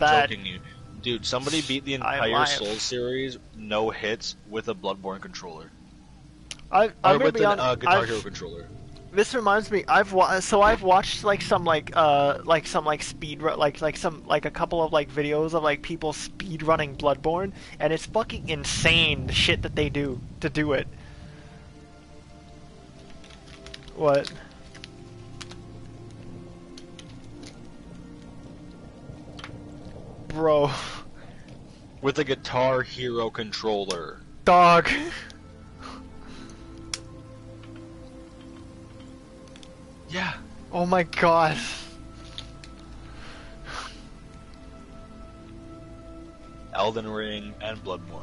that. joking you. Dude, somebody beat the I entire lied. Souls series, no hits, with a Bloodborne controller. I'm Or gonna with be a on. Guitar Hero controller. This reminds me. I've watched like some speed run like a couple of like videos of like people speed running Bloodborne, and it's fucking insane the shit that they do to do it. What? Bro. With a Guitar Hero controller. Dog. Yeah. Oh my god. Elden Ring and Bloodborne.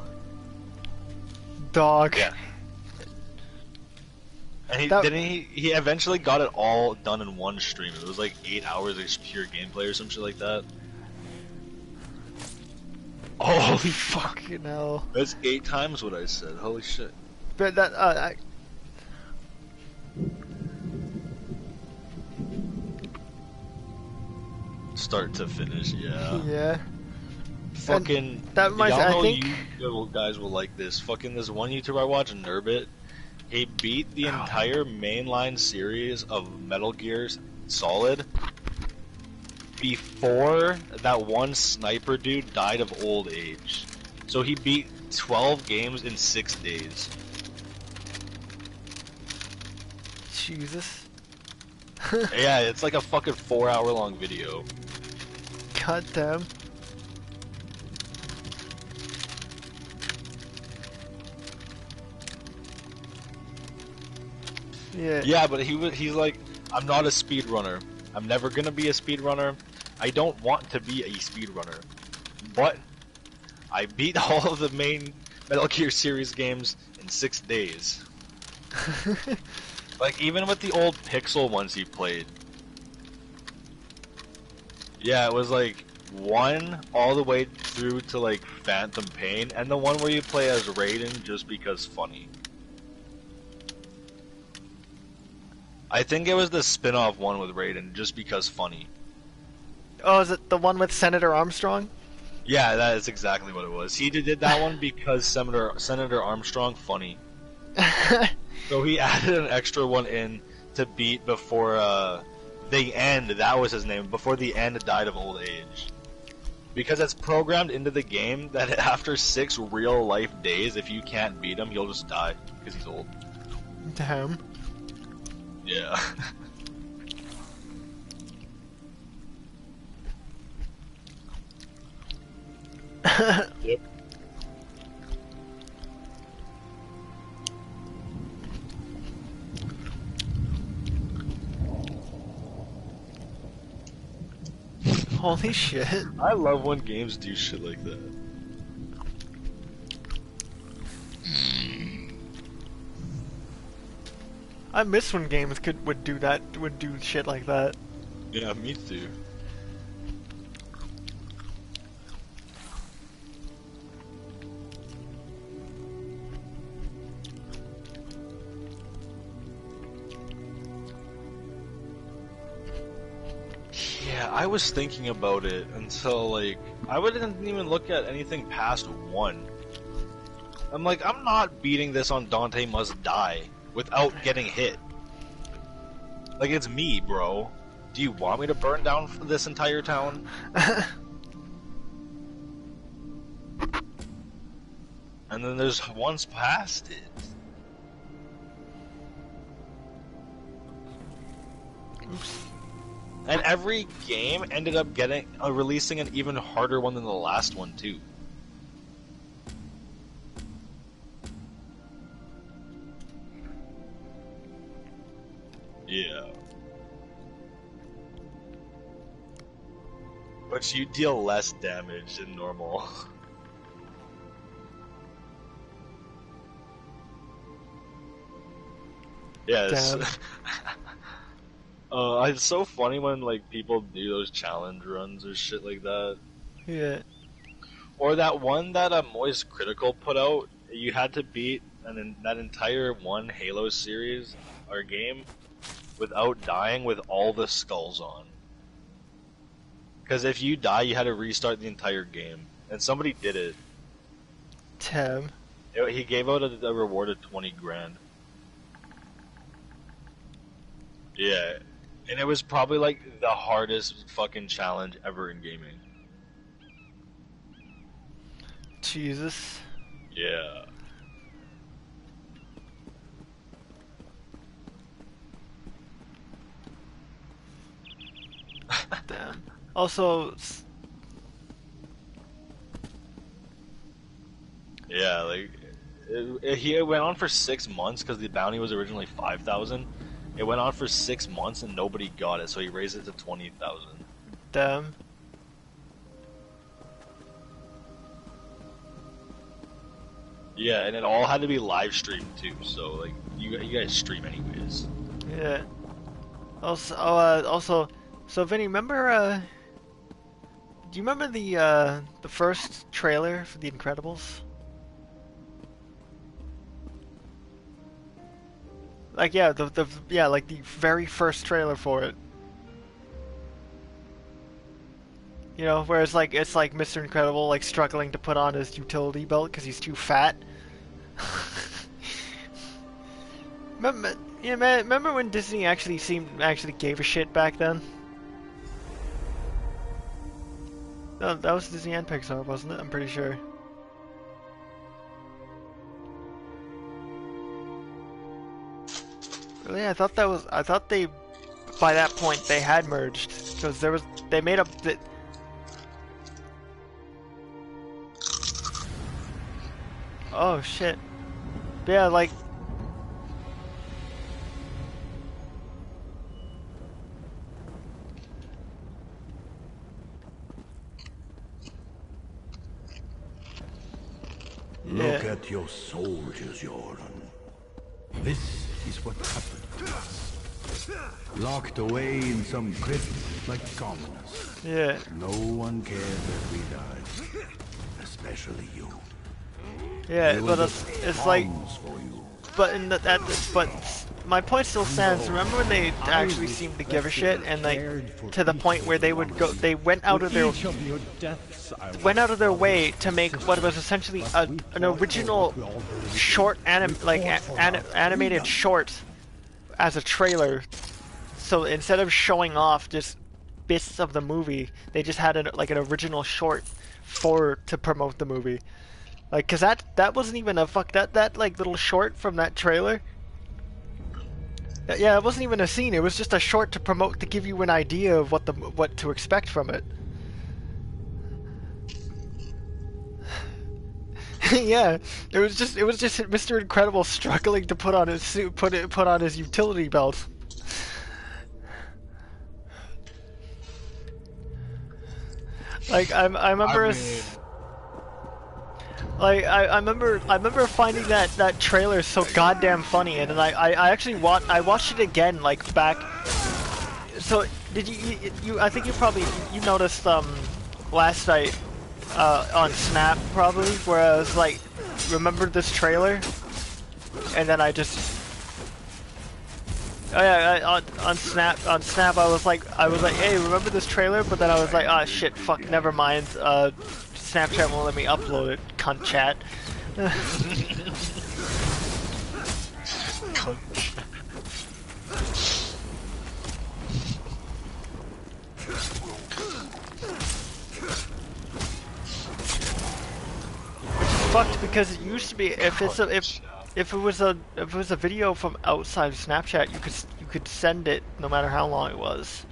Dog. Yeah. And he eventually got it all done in one stream. It was like 8 hours of just pure gameplay or some shit like that. Oh, holy fuck. Fucking hell. That's 8 times what I said. Holy shit. But that, Start to finish, yeah. yeah. Fucking. That reminds me, y'all I know think. you guys will like this. Fucking this one YouTuber I watch, Nurbit. He beat the entire mainline series of Metal Gear Solid before that one sniper dude died of old age. So he beat 12 games in 6 days. Jesus. Yeah, it's like a fucking 4-hour long video. God damn. Yeah. Yeah, but he's like, I'm not a speedrunner. I'm never gonna be a speedrunner. I don't want to be a speedrunner. But I beat all of the main Metal Gear series games in 6 days. Like, even with the old Pixel ones he played. Yeah, it was like 1 all the way through to like Phantom Pain, and the one where you play as Raiden just because funny. I think it was the spin-off one with Raiden, just because funny. Oh, is it the one with Senator Armstrong? Yeah, that is exactly what it was. He did that one because Senator Armstrong funny. So he added an extra one in to beat before the end. That was his name. Before the end died of old age. Because it's programmed into the game that after 6 real life days, if you can't beat him, he'll just die because he's old. Damn. Yeah. Yep. Holy shit. I love when games do shit like that. I miss when games would do shit like that. Yeah, me too. Yeah, I was thinking about it until like I wouldn't even look at anything past 1. I'm like, I'm not beating this on Dante Must Die without getting hit. Like, it's me, bro. Do you want me to burn down this entire town? And then there's once past it. Oops. And every game ended up releasing an even harder one than the last one too. Yeah. But you deal less damage than normal. Yes. It's so funny when like people do those challenge runs or shit like that. Yeah. Or that one that Moist Critical put out, you had to beat that entire one Halo series or game without dying with all the skulls on. Because if you die, you had to restart the entire game, and somebody did it. Tim. He gave out a reward of 20 grand. Yeah, and it was probably like the hardest fucking challenge ever in gaming. Jesus. Yeah. Damn. Also, Yeah, like it went on for 6 months because the bounty was originally 5,000. It went on for 6 months and nobody got it, so he raised it to 20,000. damn. Yeah, and it all had to be live streamed too. So like you guys stream anyways. Yeah. Also, so Vinny, remember? Do you remember the first trailer for The Incredibles? Like yeah, like the very first trailer for it. You know, where it's like Mr. Incredible like struggling to put on his utility belt because he's too fat. remember, yeah, man, remember when Disney actually gave a shit back then? No, that was Disney and Pixar, wasn't it? I'm pretty sure. Really, I thought they, by that point, they had merged because they made up the. Oh shit! But yeah, like. Look at your soldiers, Jordan. This is what happened to us. Locked away in some crypt like commoners. Yeah. No one cared that we died. Especially you. Yeah, but it's like. For you. But in but my point still stands. Remember when they actually seemed to give a shit, and like to the point where they went out of their way to make what was essentially an original short animated short as a trailer. So instead of showing off just bits of the movie, they just had an original short to promote the movie. Like, cause that wasn't even that like little short from that trailer. Yeah, it wasn't even a scene. It was just a short to promote, to give you an idea of what to expect from it. Yeah, it was just Mr. Incredible struggling to put on his suit, put on his utility belt. Like I remember. I remember finding that trailer so goddamn funny, and then I actually watched it again like back. So did you I think you noticed last night on Snap probably, where I was like, remembered this trailer, and then I just on Snap I was like hey, remember this trailer, but then I was like, oh shit, fuck, never mind. Snapchat won't let me upload it, cunt chat. Cunt chat. Which is fucked, because it used to be if it was a video from outside of Snapchat, you could send it no matter how long it was.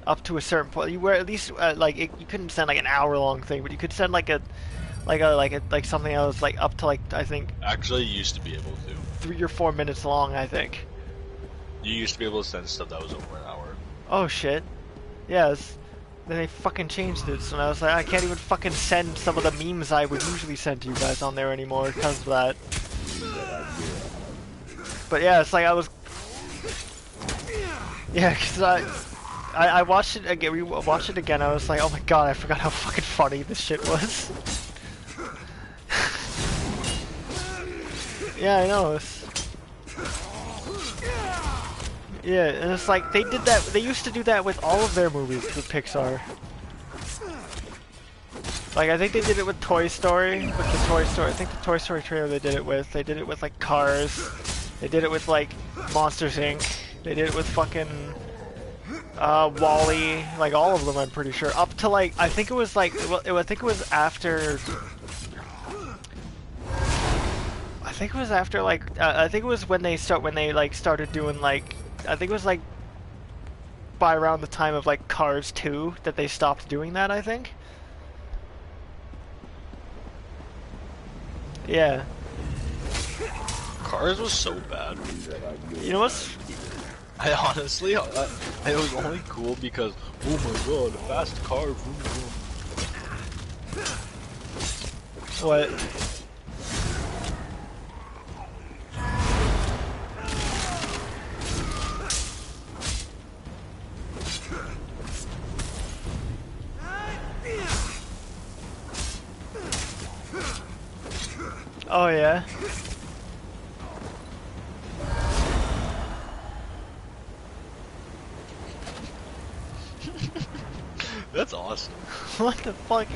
Up to a certain point, you were at least you couldn't send like an hour-long thing, but you could send like something else like up to like, I think. Actually, you used to be able to. 3 or 4 minutes long, I think. You used to be able to send stuff that was over an hour. Oh shit. Yes. Then they fucking changed it, so I was like, I can't even fucking send some of the memes I would usually send to you guys on there anymore because of that. But yeah, it's like I was. Yeah, because I watched it again. We watched it again. I was like, oh my god, I forgot how fucking funny this shit was. Yeah, I know. Yeah, and it's like they did that. They used to do that with all of their movies with Pixar. Like I think they did it with Toy Story, with the Toy Story. I think the Toy Story trailer they did it with. They did it with like Cars. They did it with like Monsters Inc. They did it with fucking Wall-E. Like all of them, I'm pretty sure. Up to like I think it was like well, I think it was after. I think it was after like I think it was when they started doing like I think it was like by around the time of like Cars 2 that they stopped doing that. I think. Yeah. Cars was so bad. You know what's... I honestly, it was only cool because, oh my god, a fast car, vroom, vroom. What? Oh yeah. That's awesome. What the fuck?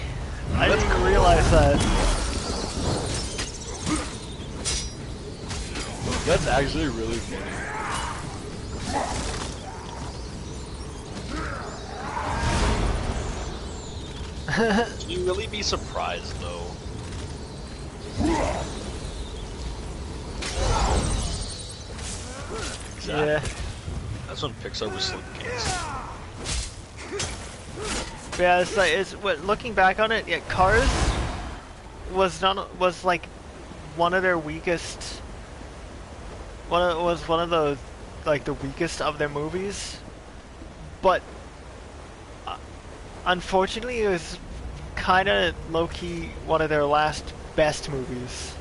I didn't even realize that. That's actually really funny. Can you really be surprised though? Exactly. Yeah. That's when Pixar was so gangster. Yeah, it's like looking back on it, yeah, Cars was like one of their weakest. Was one of the like the weakest of their movies, but unfortunately, it was kind of low key one of their last best movies.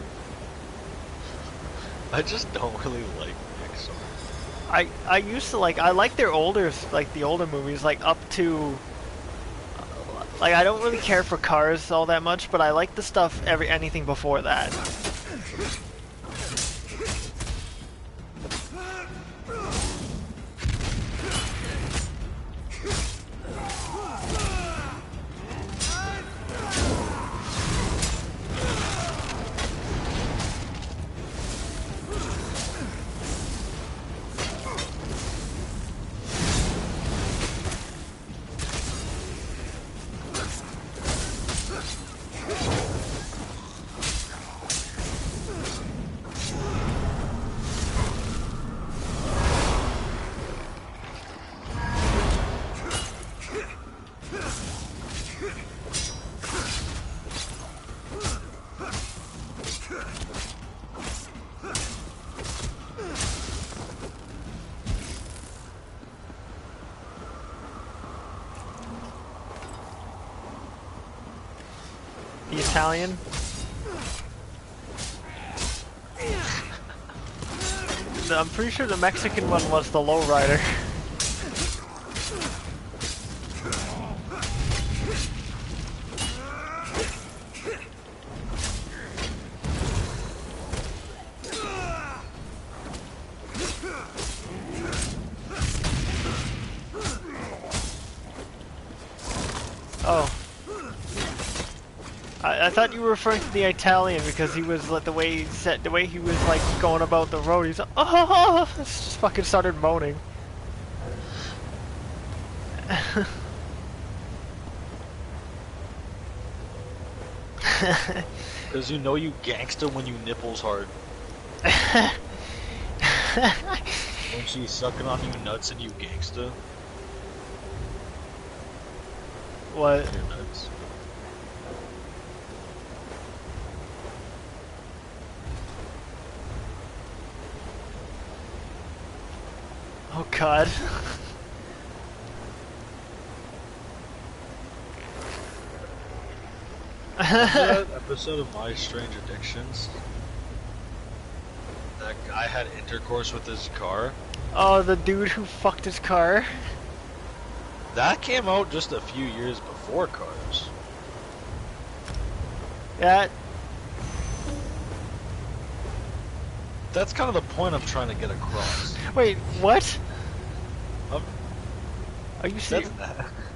I just don't really like Pixar. I used to I like their older the older movies like up to. Like I don't really care for Cars all that much, but I like the stuff anything before that. The Italian. I'm pretty sure the Mexican one was the lowrider. Oh. I thought you were referring to the Italian because he was like the way he was like going about the road. He's like, oh, just fucking started moaning. Cause you know you gangsta when you nipples hard. When she's sucking on you nuts and you gangsta. What? Your nuts. Oh God. That episode of My Strange Addictions? That guy had intercourse with his car. Oh, the dude who fucked his car. That came out just a few years before Cars. Yeah. That's kind of the point I'm trying to get across. Wait, what? Um, Are you serious?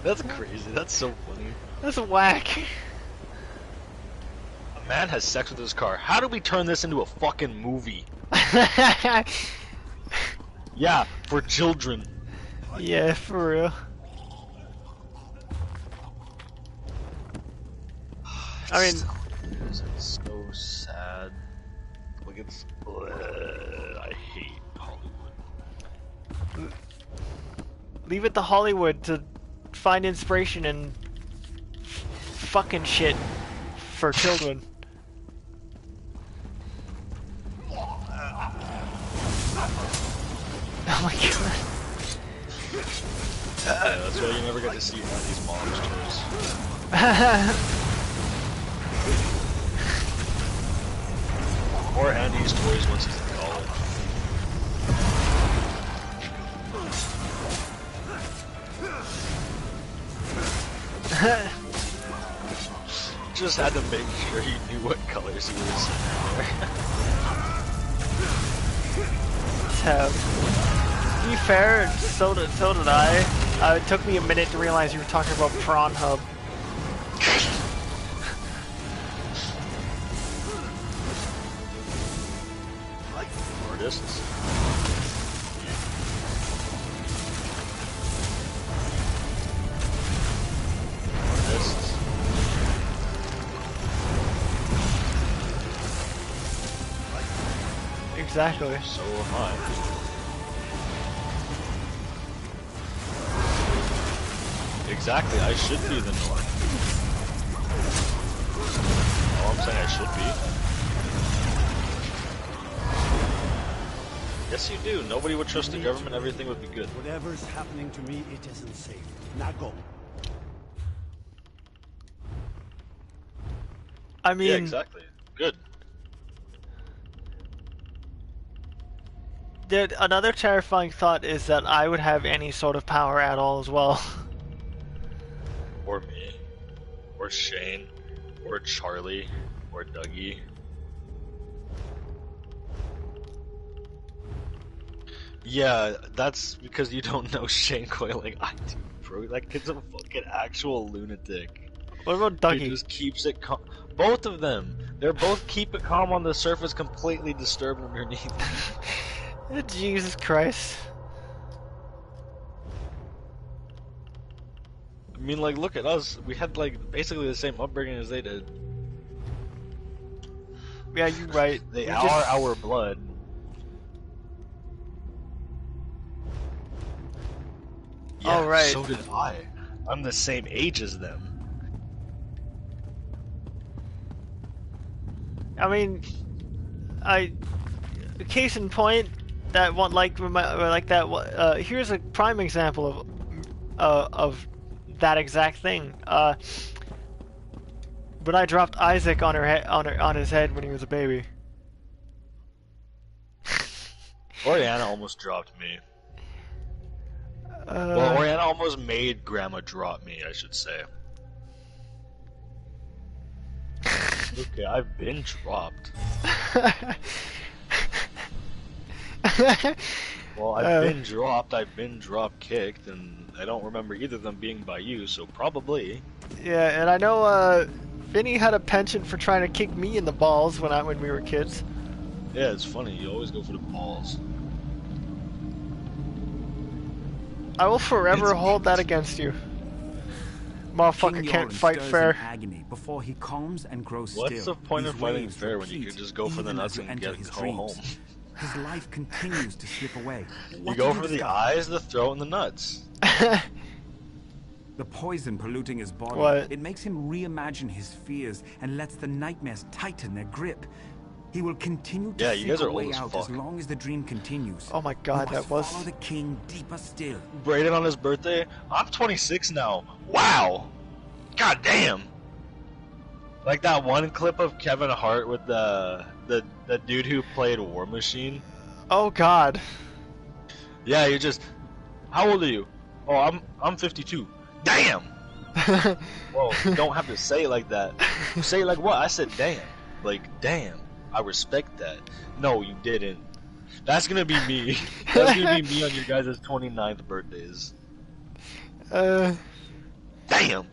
That's crazy. That's so funny. That's whack. Man has sex with his car. How do we turn this into a fucking movie? Yeah, for children. Yeah, for real. I mean, It's so sad. Like it's. I hate Hollywood. leave it to Hollywood to find inspiration in fucking shit for children. Oh my god. Yeah, that's why you never get to see Andy's mom's toys. Or Andy's toys once he's in college. Just had to make sure he knew what colors he was To be fair, so did I. It took me a minute to realize you were talking about Prawn Hub. artists. Artists. Exactly. So am I. Exactly, I should be the North. Oh, I'm saying I should be. Yes, you do. Nobody would trust the government. Everything would be good. Whatever's happening to me, it isn't safe. Now go. I mean, Yeah, exactly. Good. Another terrifying thought is that I would have any sort of power at all as well. Or me. Or Shane. Or Charlie. Or Dougie. Yeah, that's because you don't know Shane quite like I do, bro. That kid's a fucking actual lunatic. What about He Dougie? just keeps it calm. Both of them. They're both keep it calm on the surface, completely disturbed underneath. Jesus Christ. I mean, like, look at us. We had, like, basically the same upbringing as they did. Yeah, you're right. They We are just- our blood. Yeah, Oh, right. so did I. I'm the same age as them. I mean, case in point, that one like that. Here's a prime example of that exact thing. When I dropped Isaac on on his head when he was a baby. Oriana almost dropped me. Well, Oriana almost made Grandma drop me, I should say. Okay, I've been dropped. Well, I've been dropped, I've been drop kicked, and I don't remember either of them being by you, so probably. Yeah, and I know Vinny had a penchant for trying to kick me in the balls when we were kids. Yeah, it's funny, you always go for the balls. I will forever It's- hold that against you. Motherfucker King can't Yoren fight stirs fair. in agony before he calms and grows What's still. the point These of fighting waves fair when you repeat can just go for the even nuts as you and enter get his go dreams. home? His life continues to slip away. You What go did for the discover? eyes, the throat, and the nuts. The poison polluting his body. What? It makes him reimagine his fears and lets the nightmares tighten their grip. He will continue to Yeah, you seek guys a are way old as out as fuck. long as the dream continues. Oh my god, You must that was. follow the king deeper still. Brayden on his birthday, I'm 26 now. Wow! God damn! Like that one clip of Kevin Hart with the dude who played War Machine. Oh god. Yeah, you just. How old are you? Oh, I'm 52. Damn! Well, you don't have to say it like that. Say it like what? I said damn. Like, damn. I respect that. No, you didn't. That's gonna be me. That's gonna be me on your guys' 29th birthdays. Uh, Damn!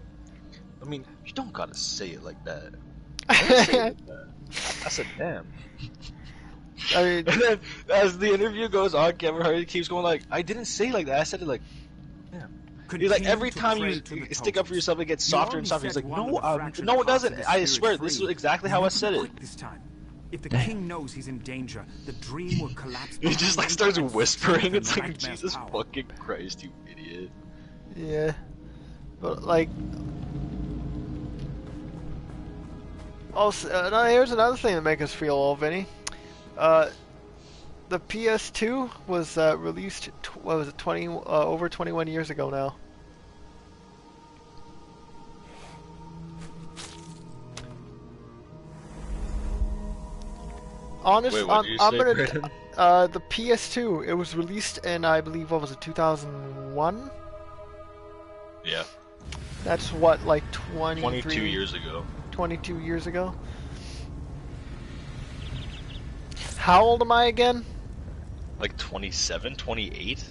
I mean, you don't gotta say it like that. I didn't say it like that. I said, damn. I mean, And then as the interview goes on, Kevin Hart keeps going like, I didn't say it like that. I said it like, damn. He's like, Continue every to time pray you to the stick up for totems. yourself, it gets You softer already and softer. He's set like, one of no, the fractured no, it parts of doesn't. the I spirit swear, free. this is exactly how I Remember said to it. quit this time. If the Damn. king knows he's in danger, the dream will collapse. He just like behind starts him and whispering. strengthen It's the like, nightmare's Jesus power. fucking Christ, you idiot. yeah. But like, also, here's another thing that makes us feel old, Vinny. The PS2 was released. What was it? Over 21 years ago now. Honestly, Wait, what did you I'm say, gonna. Brandon? The PS2. It was released in, I believe, what was it, 2001? Yeah, That's what, like 23, 22 years ago. 22 years ago. How old am I again? Like 27, 28?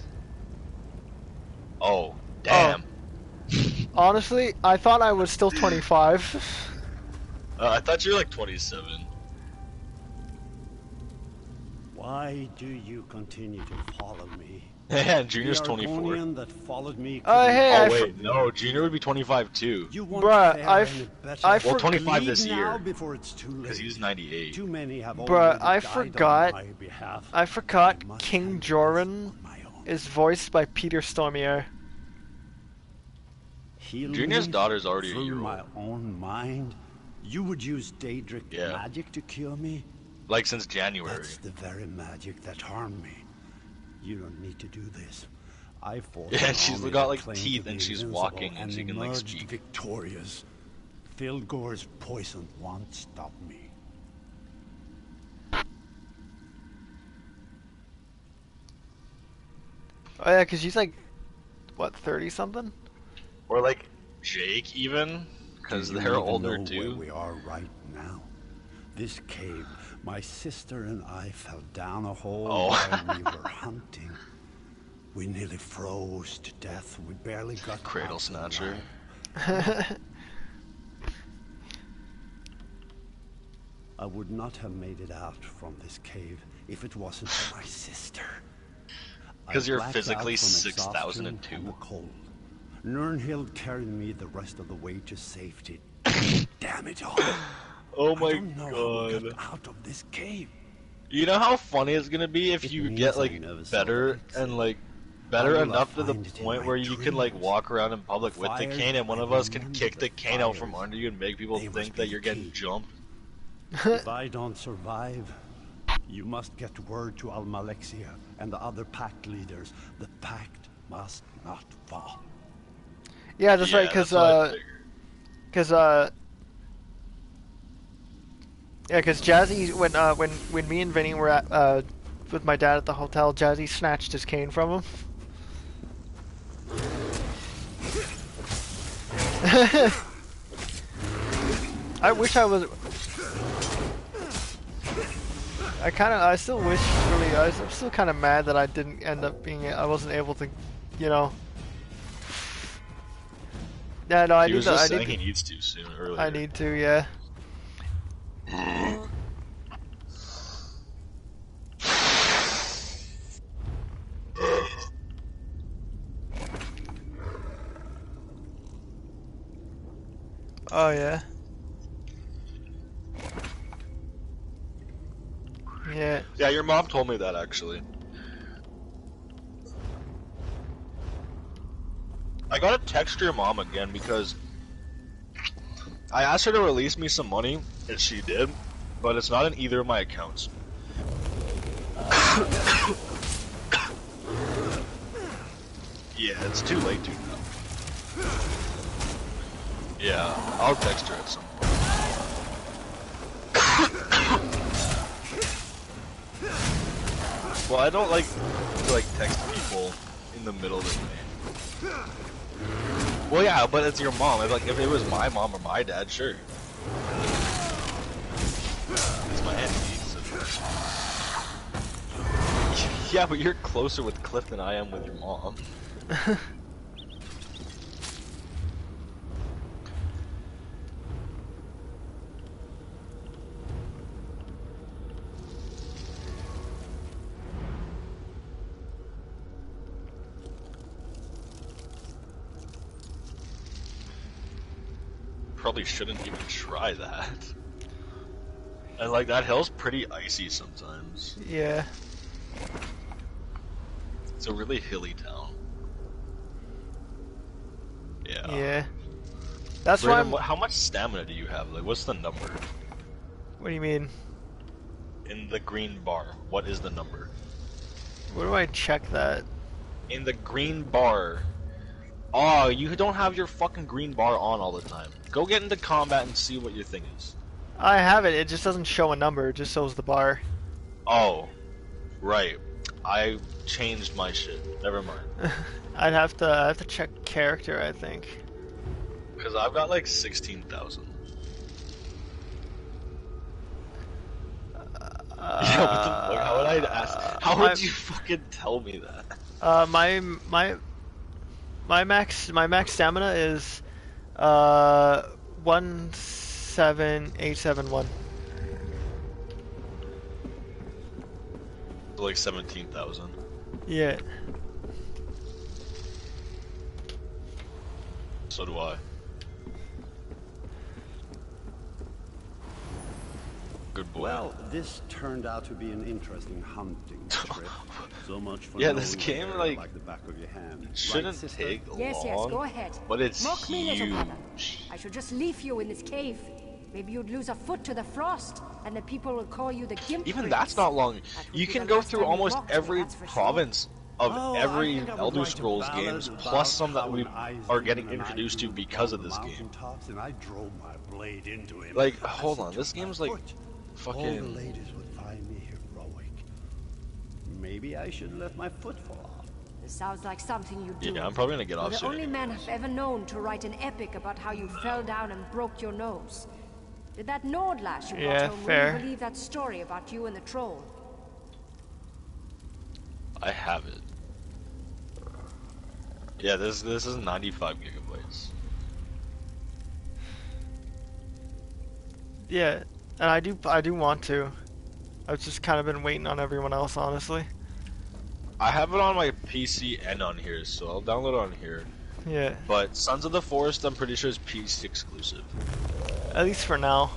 Oh, damn. Honestly, I thought I was still 25. I thought you were like 27. Why do you continue to follow me? Yeah, Junior's The 24. Argonian that followed me Hey, Oh I wait, no, Junior would be 25 too. You won't Bruh, fare I any f- better. I Well, for- 25 Leave this now year. before it's too late. Because he's 98. Too many have Bruh, already I died forgot- on my behalf. I forgot I must King handle this Joran on my own. is voiced by Peter Stormare. Heal Junior's me daughter's already a through year my old. own mind. You would use Daedric Yeah. magic to cure me? Like since January. That's the very magic that harmed me. You don't need to do this. I fought Yeah, an she's army got, that like, claimed teeth to and be she's invincible walking and she can, like, emerged speak. victorious. Filgor's poison won't stop me. Oh yeah, 'cause she's like, what, 30 something? Or like Jake even, because Do you they're even older know too. Where we are right now. This cave, my sister and I fell down a hole Oh. while we were hunting. We nearly froze to death. We barely got Cradle out snatcher. alive. I would not have made it out from this cave if it wasn't for my sister. 'Cause I you're blacked physically out from 6,002. exhaustion and the cold. Nirnhild carried me the rest of the way to safety. Damn it all! Oh I my don't know how we god. got out of this cave. You know how funny it's gonna be if It you means get I like never saw better the exit. and like How better will I enough to the find it in point my where you can like dreams? walk around in public with the Fires, cane and one I of us can remember kick the the cane out from fires. under you and make people They must think be that you're the getting key. jumped. If I don't survive, you must get word to Almalexia and the other pact leaders. The pact must not fall. Yeah, that's right, 'cause that's what I figured. yeah, 'cause Jazzy, when me and Vinny were at with my dad at the hotel, Jazzy snatched his cane from him. I wish I was. I still wish, really, I'm still kind of mad that I didn't end up I wasn't able to, you know. Yeah, no, I He need was to, just I saying need he needs to soon earlier. I need to, yeah. Oh yeah. Yeah. Yeah, your mom told me that actually. I gotta text your mom again because I asked her to release me some money, and she did, but it's not in either of my accounts. Yeah, it's too late to now. Yeah, I'll text her at some point. Well, I don't like to text people in the middle of the day. Well, yeah, but it's your mom. If it was my mom or my dad, sure. It's my auntie. So. Yeah, but you're closer with Cliff than I am with your mom. probably shouldn't even try that. And like that hill's pretty icy sometimes. Yeah. It's a really hilly town. Yeah. Yeah. That's why Brayden, how much stamina do you have? Like, what's the number? What do you mean? In the green bar, what is the number? Where do I check that? In the green bar. Oh, you don't have your fucking green bar on all the time. Go get into combat and see what your thing is. I have it. It just doesn't show a number. It just shows the bar. Oh, right. I changed my shit. Never mind. I have to check character, I think. Because I've got like 16,000. Yeah, what the fuck? How would I ask? How would you fucking tell me that? My max stamina is 17871. Like 17,000. Yeah. So do I. Good boy. Well, this turned out to be an interesting hunting trip. So much for Yeah, this knowing game, the area like, the back of your hand. Shouldn't Right, sister? take Yes, long. yes, go ahead. But it's Mock me, little papa. huge. I should just leave you in this cave. Maybe you'd lose a foot to the frost, and the people will call you the Gimp Even Prince. that's not long. That would You be can the go last through time you almost mocked me, every that's for sure. province of Oh, I every think I would Elder write a Scrolls ballad games, about plus some that how we an Isaac are getting and an introduced to Isaac because of upon this the game. mountaintops, and I drove my blade into him. Like, I hold on, took this my game's like foot. All the fucking. ladies would find me heroic. Maybe I should let my foot fall off. This sounds like something you do. Yeah, I'm probably gonna get You're off the soon. only man I've ever known to write an epic about how you fell down and broke your nose. Did that Nordlash you Yeah, brought home fair. really believe that story about you and the troll? I have it. Yeah, this is 95 gigabytes. Yeah, and I do want to. I've just kind of been waiting on everyone else, honestly. I have it on my PC and on here, so I'll download it on here. Yeah, But Sons of the Forest, I'm pretty sure is PC exclusive. at least for now.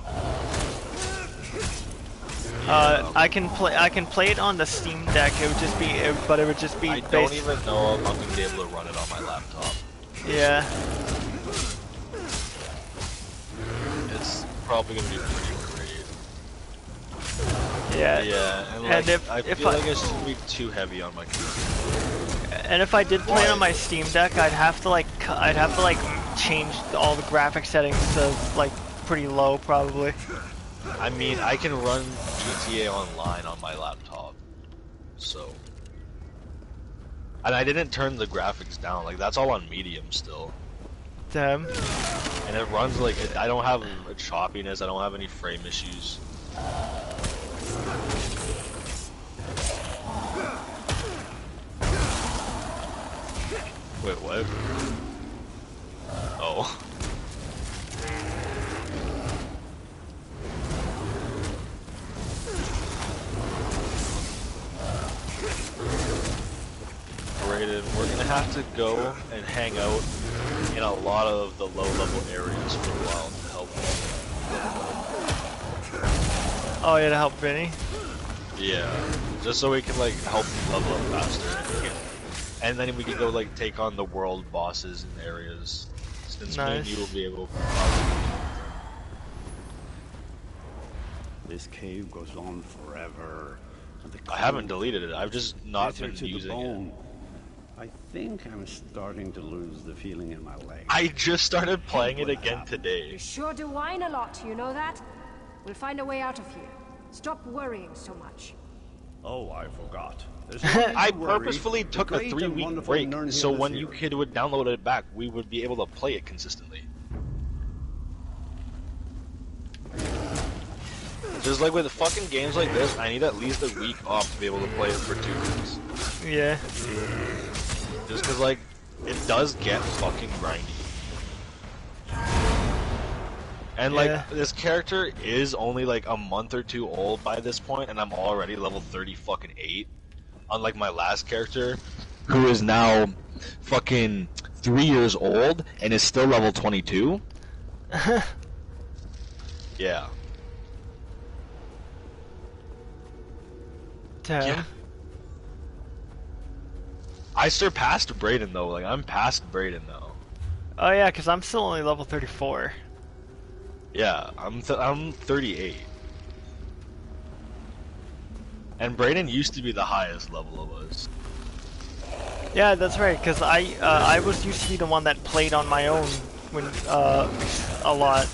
I can play it on the Steam Deck. It would just be, but it would just be I don't based. even know if I'm gonna be able to run it on my laptop. Yeah, It's probably gonna be pretty great. yeah, Yeah, and And like, if- I if feel I- like it's gonna be too heavy on my computer. And if I did play it on my Steam Deck, I'd have to like change all the graphic settings to like pretty low, probably. I mean, I can run GTA Online on my laptop, so. And I didn't turn the graphics down, like that's all on medium still. Damn. And it runs like, I don't have a choppiness, I don't have any frame issues. Wait, what? Oh. Raiden, we're gonna have to go and hang out in a lot of the low-level areas for a while to help. Oh yeah, to help Vinny. Yeah, just so we can like help level up faster, and then we can go like take on the world bosses in areas. Since me and Nice. you will be able. This cave goes on forever. and the I haven't cold deleted it. I've just not bitter been to the using it. bone. I think I'm starting to lose the feeling in my leg. I just started playing it again You today. sure do whine a lot, you know that? We'll find a way out of here. Stop worrying so much. Oh, I forgot. There's no need I to worry. purposefully The took a great and 3-week wonderful break Nirnhild so is when here. you kid would download it back, we would be able to play it consistently. Just like with fucking games like this, I need at least a week off to be able to play it for 2 weeks. Yeah. Just cause like, it does get fucking grindy. And like, Yeah. this character is only like a month or 2 old by this point, and I'm already level 30 fucking 8. Unlike my last character, who is now fucking 3 years old and is still level 22. Yeah. Damn. Yeah. I surpassed Brayden though. Like I'm past Brayden now. Oh yeah, because I'm still only level 34. Yeah, I'm 38. And Brayden used to be the highest level of us. Yeah, that's right. Because I was used to be the one that played on my own when a lot.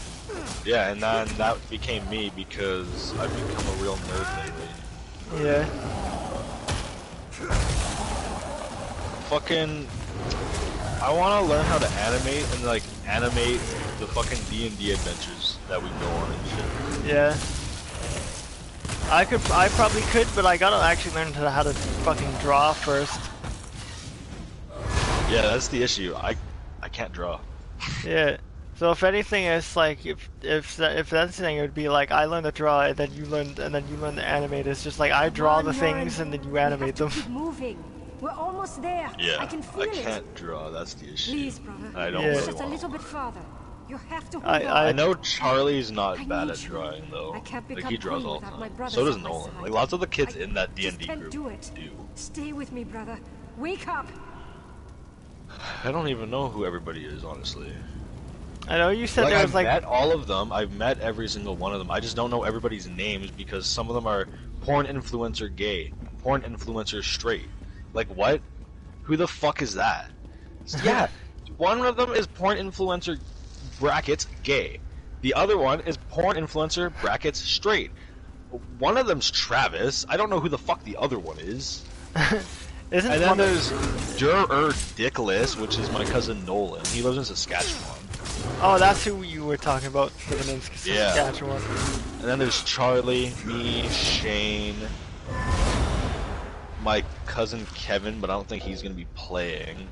Yeah, and then that became me because I've become a real nerd lately. Yeah. Fucking, I want to learn how to animate and like animate the fucking D&D adventures that we go on and shit. Yeah. I probably could, but I gotta actually learn how to fucking draw first. Yeah, that's the issue. I can't draw. Yeah. So if anything, it's like if that's the thing, it would be like I learn to draw, and then you learn to animate. It's just like I draw the things, and then you animate them. Keep moving. We're almost there. Yeah, I can feel I can't it. draw. That's the issue. Please, brother. I don't Yeah. really Just a want little to. bit farther. You have to hold I I on. know Charlie's not I bad need at you. drawing though. I can't Like become he draws queen all the without my time. brothers So does at my Nolan. side. Like lots of the kids I in that just D&D can't group do it. do. Stay with me, brother. Wake up. I don't even know who everybody is, honestly. I know you said Like, there was I've like met all of them. I've met every single one of them. I just don't know everybody's names because some of them are porn influencer gay, porn influencer straight. Like what? Who the fuck is that? Yeah, one of them is porn influencer brackets gay. The other one is porn influencer brackets straight. One of them's Travis. I don't know who the fuck the other one is. isn't And then one there's Durer Dickless, which is my cousin Nolan. He lives in Saskatchewan. Oh, that's who you were talking about, living in Yeah. Saskatchewan. And then there's Charlie, me, Shane, my cousin Kevin, but I don't think he's gonna be playing.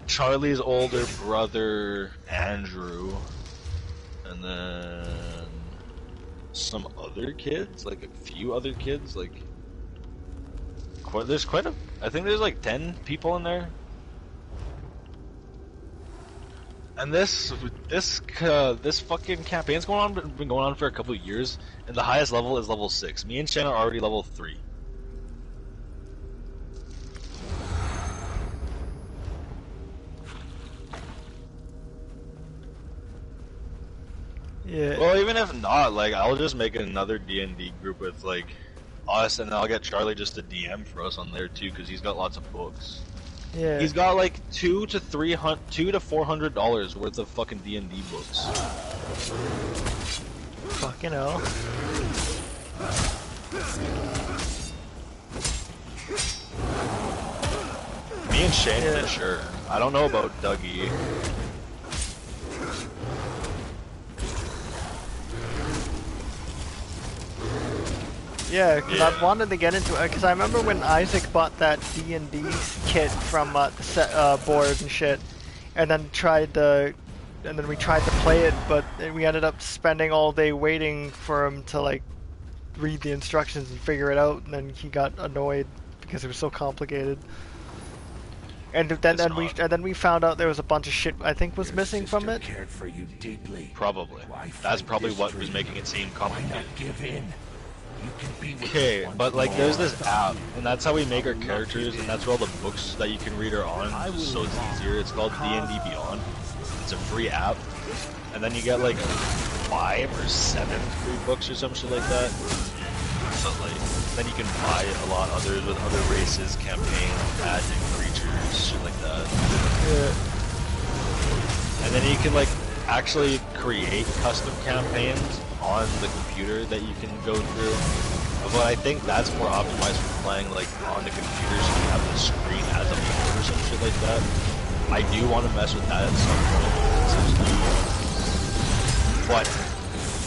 Charlie's older brother Andrew, and then some other kids, like a few other kids, like there's quite a. I think there's like 10 people in there. And this fucking campaign's been going on for a couple of years, and the highest level is level 6. Me and Shannon are already level 3. Yeah. Well, even if not, like I'll just make another D&D group with like us, and I'll get Charlie just to DM for us on there too, because he's got lots of books. Yeah. He's got like $200 to $400 worth of fucking D&D books. Fucking hell. Me and Shane Yeah. for sure. I don't know about Dougie. Yeah, because Yeah. I wanted to get into it, because I remember when Isaac bought that D&D kit from the board and shit, and then we tried to play it, but we ended up spending all day waiting for him to like read the instructions and figure it out, and then he got annoyed because it was so complicated. And then we found out there was a bunch of shit I think was missing from it. Cared for you deeply. Probably. Why That's fight probably this what was dream? making it seem Why complicated. not give in? You can be with Okay, us once but like more. there's this app, and that's how we make our characters, and that's where all the books that you can read are on, just so it's easier. It's called D&D Beyond. It's a free app, and then you get like 5 or 7 free books or some shit like that. But like, then you can buy a lot others with other races, campaigns, magic, creatures, shit like that. Yeah. And then you can like actually create custom campaigns on the computer that you can go through. But I think that's more optimized for playing like on the computer, so you have the screen as a board or some shit like that. I do want to mess with that at some point, but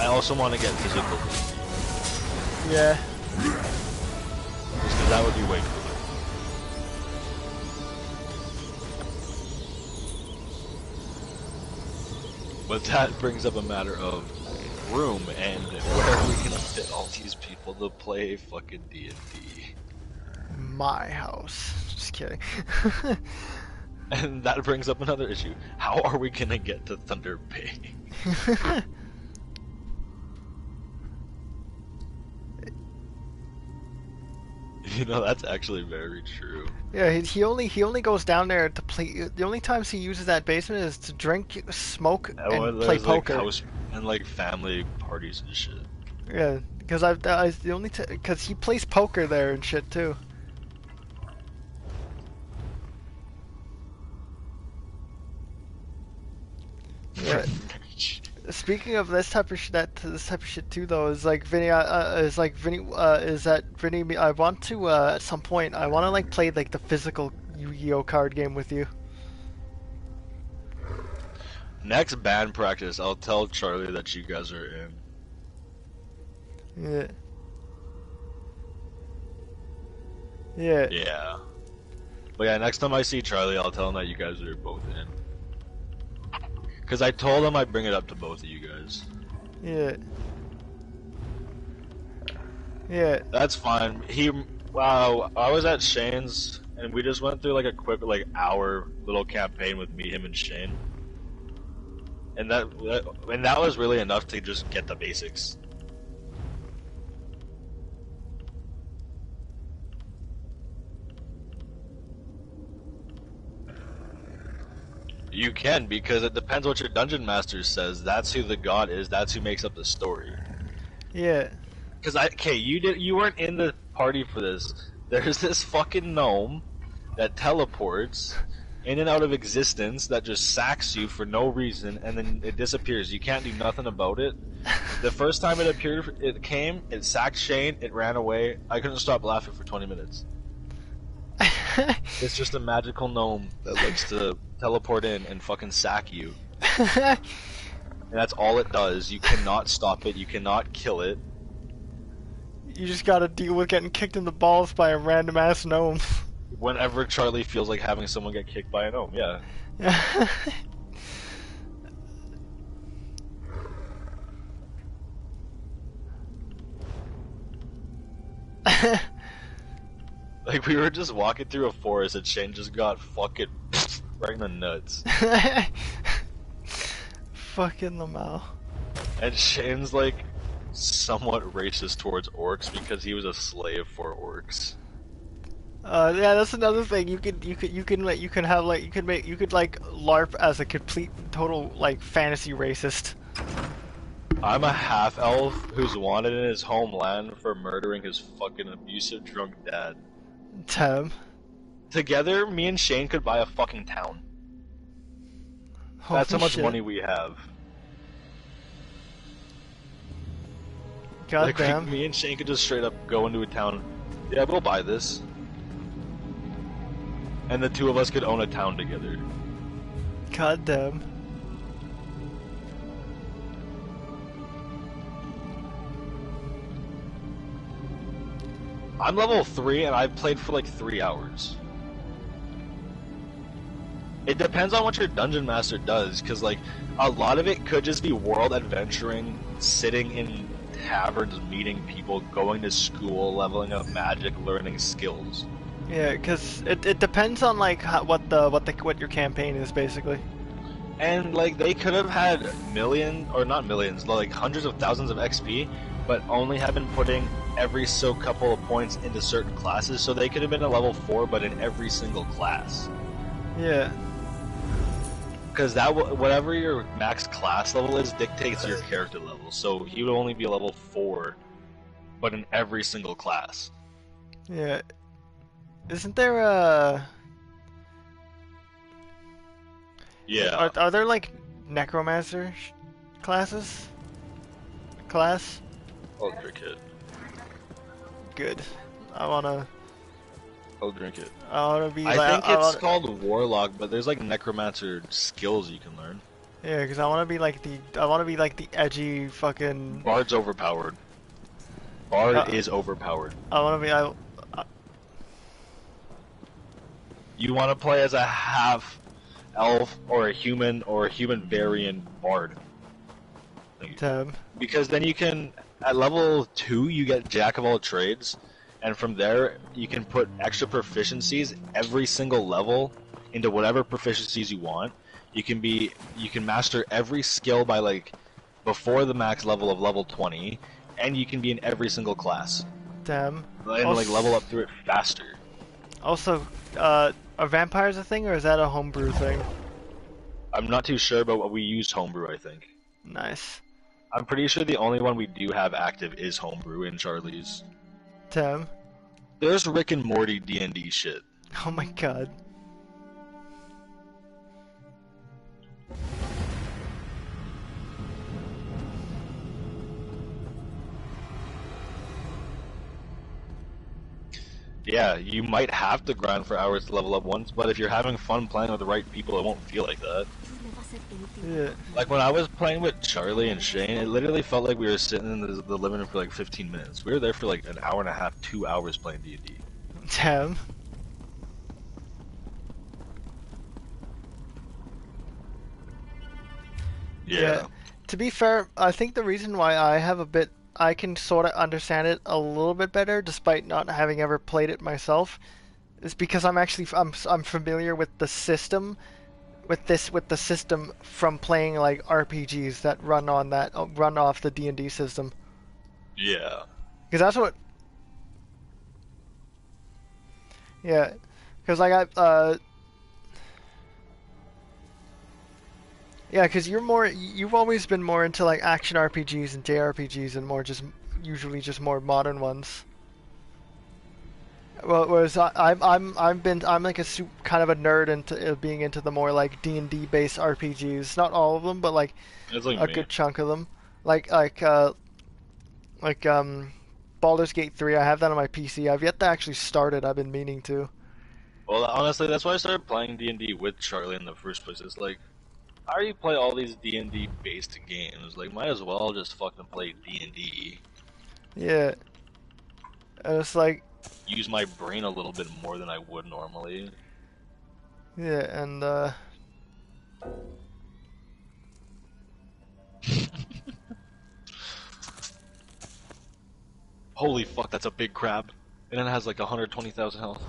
I also want to get physical, just Yeah. because that would be way cooler. But that brings up a matter of room and where are we gonna fit all these people to play fucking D&D. My house. Just kidding. And that brings up another issue. How are we gonna get to Thunder Bay? You know, that's actually very true. Yeah, he only goes down there to play. The only times he uses that basement is to drink, smoke, and play There's, poker. Like, house and like family parties and shit. Yeah, because I the only because he plays poker there and shit too. Yeah. Speaking of this type of this type of shit too, though, is like Vinny. Is that Vinny? I want to at some point. I want to like play like the physical Yu-Gi-Oh card game with you. Next band practice, I'll tell Charlie that you guys are in. Yeah. Yeah. Yeah. But yeah, next time I see Charlie, I'll tell him that you guys are both in. Because I told him I'd bring it up to both of you guys. Yeah. Yeah. That's fine. Wow, I was at Shane's, and we just went through like a quick, like, hour little campaign with me, him, and Shane. And that was really enough to just get the basics. You can, because it depends what your dungeon master says. That's who the god is. That's who makes up the story. Yeah. Because you weren't in the party for this. There's this fucking gnome that teleports in and out of existence that just sacks you for no reason, and then it disappears. You can't do nothing about it. The first time it sacked Shane, it ran away. I couldn't stop laughing for 20 minutes. It's just a magical gnome that likes to teleport in and fucking sack you. And that's all it does. You cannot stop it. You cannot kill it. You just gotta deal with getting kicked in the balls by a random ass gnome. Whenever Charlie feels like having someone get kicked by a gnome, yeah. Like, we were just walking through a forest and Shane just got fucking right in the nuts. Fucking Lamau. And Shane's like somewhat racist towards orcs because he was a slave for orcs. Yeah, that's another thing. You could LARP as a complete total like fantasy racist. I'm a half-elf who's wanted in his homeland for murdering his fucking abusive drunk dad. Tim. Together, me and Shane could buy a fucking town. That's how much money we have. God Like, damn. me and Shane could just straight up go into a town. Yeah, we'll buy this. And the two of us could own a town together. God damn. I'm level 3 and I've played for like 3 hours. It depends on what your dungeon master does, because like a lot of it could just be world adventuring, sitting in taverns, meeting people, going to school, leveling up magic, learning skills. Yeah, because it depends on like what your campaign is basically. And like they could have had not millions, like hundreds of thousands of XP, but only have been putting every so couple of points into certain classes, so they could have been a level 4, but in every single class. Yeah. Because whatever your max class level is dictates your character level. So he would only be a level 4, but in every single class. Yeah. Isn't there a... Yeah. Are there like necromancer classes? Class? I'll drink it. Good. I'll drink it. I wanna be I like... think it's called Warlock, but there's like necromancer skills you can learn. Yeah, because I wanna be like the edgy fucking... Bard's overpowered. Bard is overpowered. I wanna be... You want to play as a half elf or a human variant bard. Damn. Because then you can, at level 2, you get Jack of all trades, and from there you can put extra proficiencies every single level into whatever proficiencies you want. You can master every skill by like before the max level of level 20, and you can be in every single class Damn. and like level up through it faster. Also, are vampires a thing, or is that a homebrew thing? I'm not too sure, but we use homebrew, I think. Nice. I'm pretty sure the only one we do have active is homebrew in Charlie's. Damn. There's Rick and Morty D&D shit. Oh my god. Yeah, you might have to grind for hours to level up once, but if you're having fun playing with the right people, it won't feel like that. Yeah. Like when I was playing with Charlie and Shane, it literally felt like we were sitting in the living room for like 15 minutes. We were there for like an hour and a half, 2 hours playing D&D. Damn. Yeah. To be fair, I think the reason why I can sort of understand it a little bit better, despite not having ever played it myself, is because I'm familiar with the system, with the system from playing like RPGs that run off the D&D system. Yeah. Because that's what. Yeah, because yeah, because you've always been more into like action RPGs and JRPGs and usually just more modern ones. Well, whereas I'm like kind of a nerd into being into the more like D&D based RPGs. Not all of them, but like It's like a me. good chunk of them. Like Baldur's Gate 3. I have that on my PC. I've yet to actually start it. I've been meaning to. Well, honestly, that's why I started playing D&D with Charlie in the first place. It's like, how do you play all these D&D based games? Like, might as well just fucking play D&D. Yeah. And it's like, Use my brain a little bit more than I would normally. yeah, and Holy fuck, that's a big crab. And it has like 120,000 health.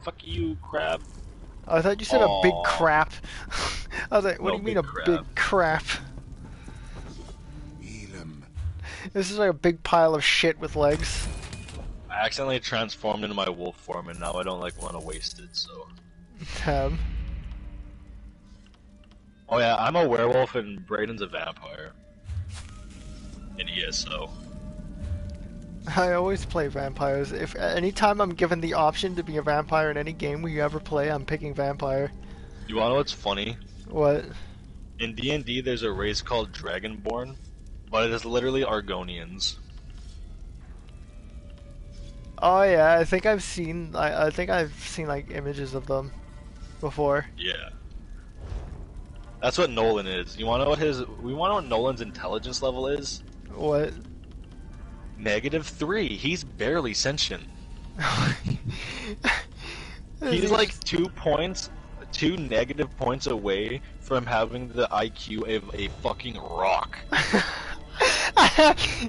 Fuck you, crab. I thought you said a big Aw. crap. I was like, what No, do you mean big a crab. big crap? Elam. This is like a big pile of shit with legs. I accidentally transformed into my wolf form, and now I don't like want to waste it. So. Damn. Oh yeah, I'm a werewolf and Brayden's a vampire. In ESO. I always play vampires. If anytime I'm given the option to be a vampire in any game we ever play, I'm picking vampire. You wanna know what's funny? What? In D&D, there's a race called Dragonborn, but it is literally Argonians. Oh yeah, I think I've seen. I think I've seen like images of them before. Yeah. That's what Nolan is. You wanna know what we wanna know what Nolan's intelligence level is? What? -3. He's barely sentient. He's like 2 negative points away from having the IQ of a fucking rock.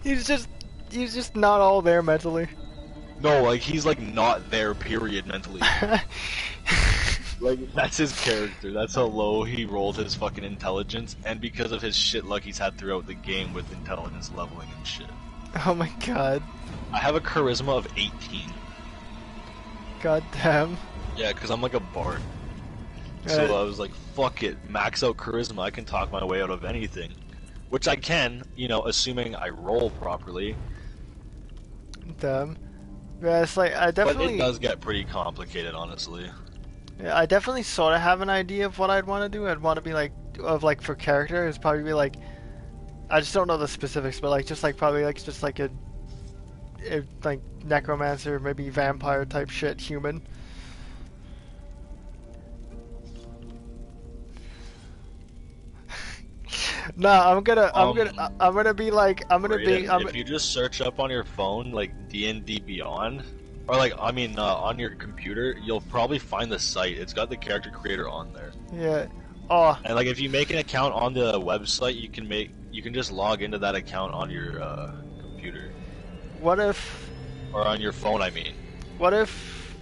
he's just not all there mentally. No, like he's like not there, period, mentally. Like that's his character. That's how low he rolled his fucking intelligence, and because of his shit luck he's had throughout the game with intelligence leveling and shit. Oh my god. I have a charisma of 18. God damn. Yeah, because I'm like a bard. So Right. I was like, fuck it, max out charisma, I can talk my way out of anything. Which I can, you know, assuming I roll properly. Damn. Yeah, it's like I But definitely. it does get pretty complicated, honestly. Yeah, I definitely sort of have an idea of what I'd want to do. I'd want to be like, for character, it's probably be like, I just don't know the specifics, but like, just like probably like, just like a like necromancer, maybe vampire type shit, human. No, I'm gonna be like, Brayden, if you just search up on your phone, like D&D Beyond, or like, I mean, on your computer, you'll probably find the site. It's got the character creator on there. yeah. Oh, And like, if you make an account on the website, you can just log into that account on your computer. what if, Or on your phone, I mean. what if,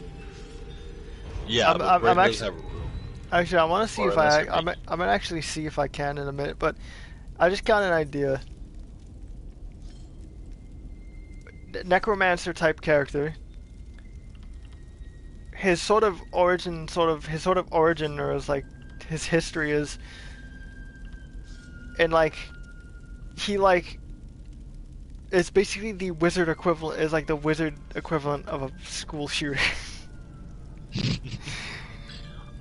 Yeah, I'm but Brayden does actually- have a room. Actually, I want to see Or if unless I you're I might actually see if I can in a minute, but I just got an idea. Necromancer type character. His sort of origin, or his history is, and like he like it's basically the wizard equivalent is like the wizard equivalent of a school shooter.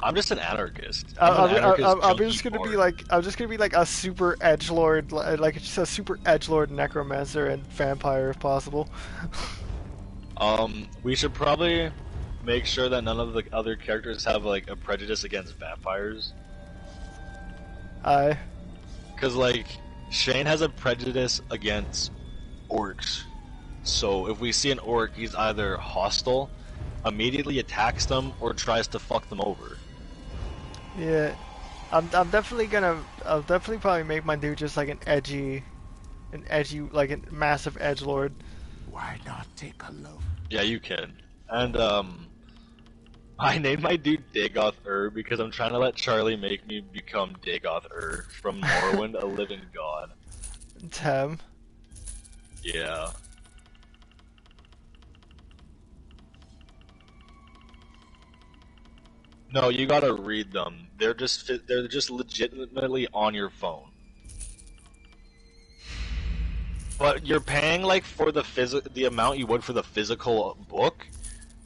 I'm just an anarchist. I'm an anarchist I'm junkie just gonna be bard. like a super edgelord, like just a super edgelord necromancer and vampire if possible. We should probably make sure that none of the other characters have like a prejudice against vampires. I Cause like Shane has a prejudice against orcs. So if we see an orc, he's either hostile, immediately attacks them, or tries to fuck them over. yeah, I'm definitely gonna I'll definitely probably make my dude just like an edgy like a massive edgelord. Why not take a look? Yeah, you can. And I named my dude Dagoth because I'm trying to let Charlie make me become Dagoth from Morrowind, a living god. Tem. Yeah. No, you gotta read them. They're just legitimately on your phone. But you're paying like for the amount you would for the physical book,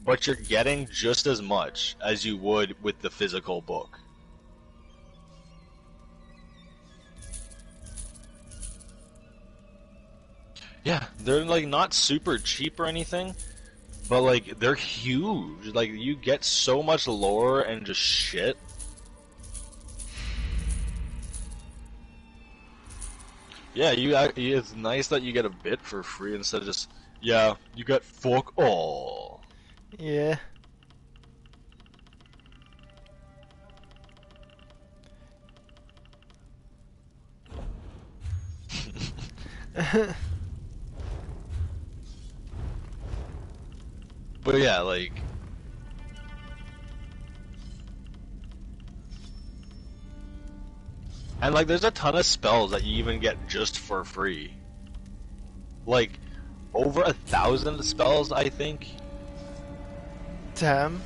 but you're getting just as much as you would with the physical book. Yeah, they're like not super cheap or anything, but like they're huge. Like you get so much lore and just shit. Yeah, it's nice that you get a bit for free instead of just, yeah, you get fuck all. Yeah. But yeah, like, and like there's a ton of spells that you even get just for free. Like, over 1,000 spells, I think. Tem.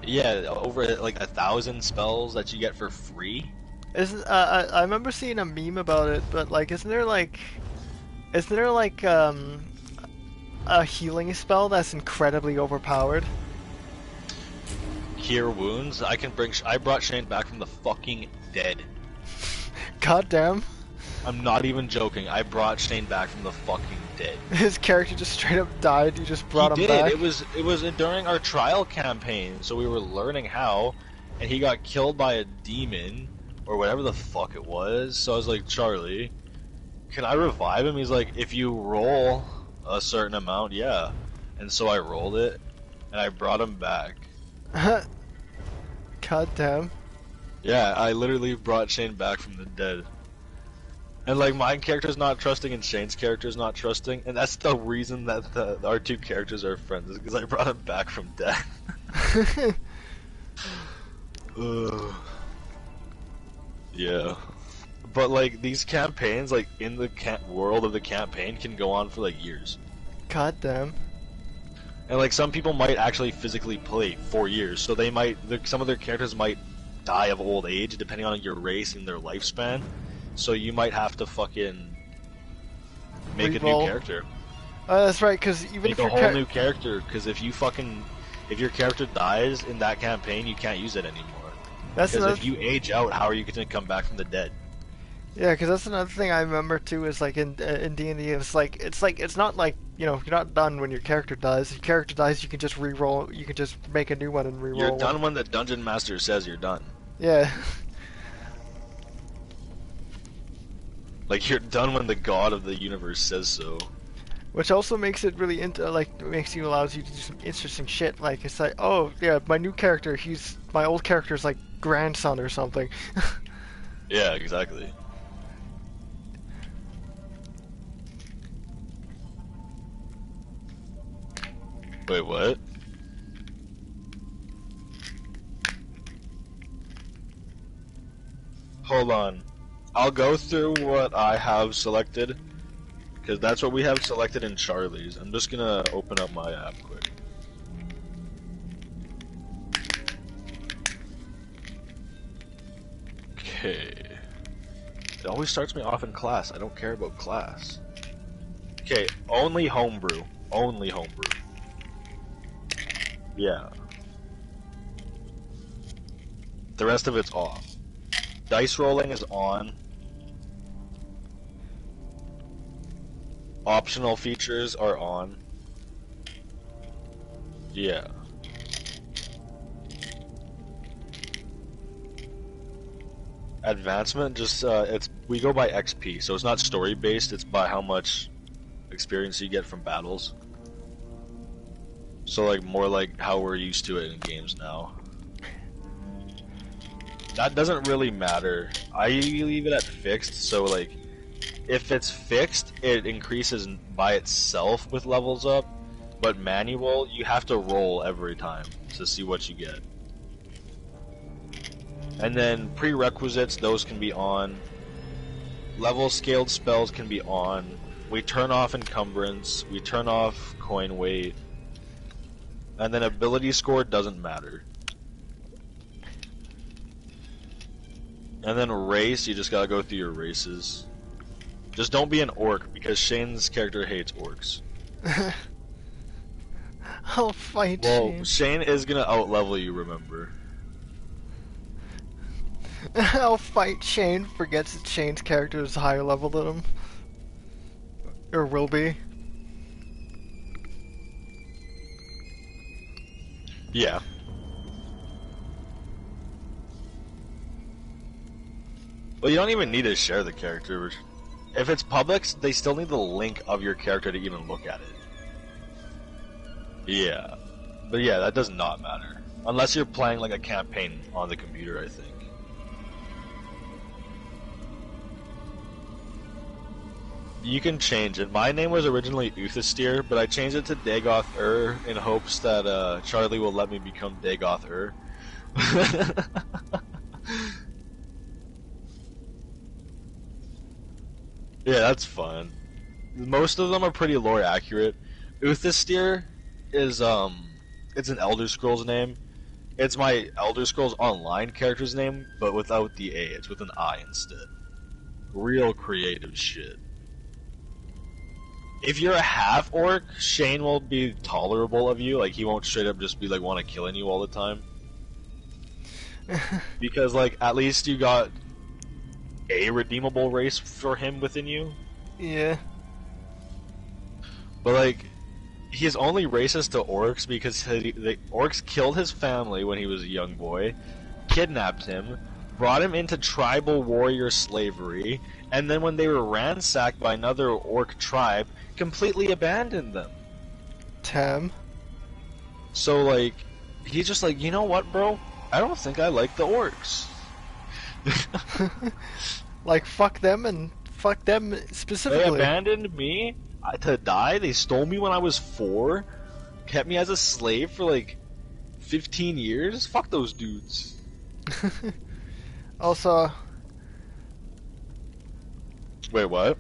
Yeah, over like 1,000 spells that you get for free. Isn't I remember seeing a meme about it, but like isn't there like a healing spell that's incredibly overpowered? Cure wounds. I brought Shane back from the fucking dead. God damn. I'm not even joking. I brought Shane back from the fucking dead. His character just straight up died. You just brought He him did. back. It was during our trial campaign, so we were learning how, and he got killed by a demon or whatever the fuck it was. So I was like, Charlie, can I revive him? He's like, if you roll a certain amount, yeah. And so I rolled it, and I brought him back. God damn. Yeah, I literally brought Shane back from the dead. And like my character's not trusting and Shane's character's not trusting, and that's the reason that our two characters are friends, is because I brought him back from death. Ugh. Yeah. But like these campaigns, like in the world of the campaign, can go on for like years. God damn. And like some people might actually physically play for years, so they might some of their characters might die of old age depending on your race and their lifespan. So you might have to fucking make a new character. That's right, because even Make if a your whole new character, because if your character dies in that campaign, you can't use it anymore. That's Because another if you age out, how are you going to come back from the dead? Yeah, because that's another thing I remember too. Is like in D&D, it's not like you're not done when your character dies. If your character dies, you can just re-roll. You can just make a new one and re-roll. You're done when the dungeon master says you're done. Yeah. Like you're done when the god of the universe says so. Which also makes it really allows you to do some interesting shit. Like it's like, oh yeah, my new character, my old character's like grandson or something. Yeah, exactly. Wait, what? Hold on. I'll go through what I have selected, because that's what we have selected in Charlie's. I'm just gonna open up my app quick. Okay. It always starts me off in class. I don't care about class. Okay, only homebrew. Only homebrew. Yeah. The rest of it's off. Dice rolling is on. Optional features are on. Yeah. Advancement, just we go by XP, so it's not story based, it's by how much experience you get from battles. So like more like how we're used to it in games now. That doesn't really matter. I leave it at fixed, so like if it's fixed, it increases by itself with levels up, but manual, you have to roll every time to see what you get. And then prerequisites, those can be on. Level scaled spells can be on. We turn off encumbrance, we turn off coin weight, and then ability score doesn't matter. And then race, you just gotta go through your races. Just don't be an orc, because Shane's character hates orcs. I'll fight Well, Shane. Shane is gonna outlevel you, remember. I'll fight Shane. Forgets that Shane's character is higher level than him. Or will be. Yeah. Well, you don't even need to share the character. If it's public, they still need the link of your character to even look at it. Yeah. But yeah, that does not matter. Unless you're playing like a campaign on the computer, I think. You can change it. My name was originally Uthastir, but I changed it to Dagoth in hopes that Charlie will let me become Dagoth Yeah, that's fun. Most of them are pretty lore accurate. Uthastir is it's an Elder Scrolls name. It's my Elder Scrolls Online character's name, but without the A. It's with an I instead. Real creative shit. If you're a half orc, Shane will be tolerable of you. Like he won't straight up just be like want to killing you all the time. Because like at least you got a redeemable race for him within you. Yeah. But like he's only racist to orcs because the orcs killed his family when he was a young boy, kidnapped him, brought him into tribal warrior slavery, and then when they were ransacked by another orc tribe, completely abandoned them. Tam. So like, he's just like, you know what, bro? I don't think I like the orcs. Like, fuck them specifically. They abandoned me to die. They stole me when I was 4, kept me as a slave for like 15 years. Fuck those dudes. Also... Wait, what?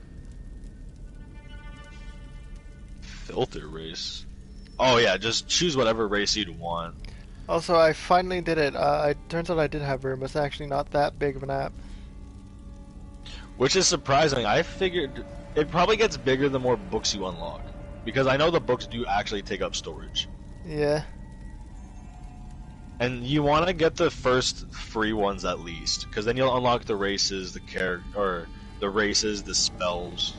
Filter race. Oh yeah, just choose whatever race you'd want. Also, I finally did it. It turns out I did have room. It's actually not that big of an app. Which is surprising. I figured it probably gets bigger the more books you unlock. Because I know the books do actually take up storage. Yeah. And you want to get the first free ones at least. Because then you'll unlock the races, the races, the spells.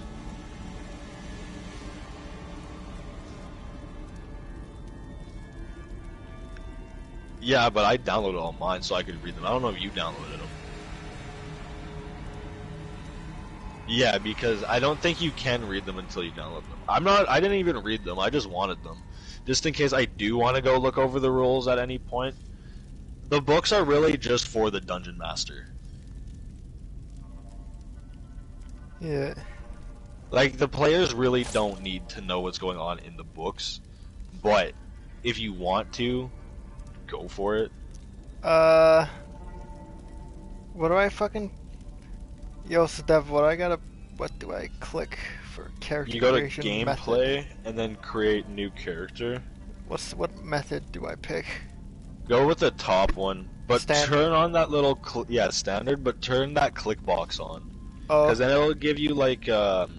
Yeah, but I downloaded all mine so I could read them. I don't know if you downloaded them. Yeah, because I don't think you can read them until you download them. I didn't even read them, I just wanted them. Just in case I do want to go look over the rules at any point. The books are really just for the Dungeon Master. Yeah. Like, the players really don't need to know what's going on in the books. But, if you want to, go for it. What do I fucking Yo, so Dev, what do I click for character You go to creation method? gameplay and then create new character. What method do I pick? Go with the top one, but Standard. turn on that little standard, but turn that click box on, Oh, because then it'll give you like the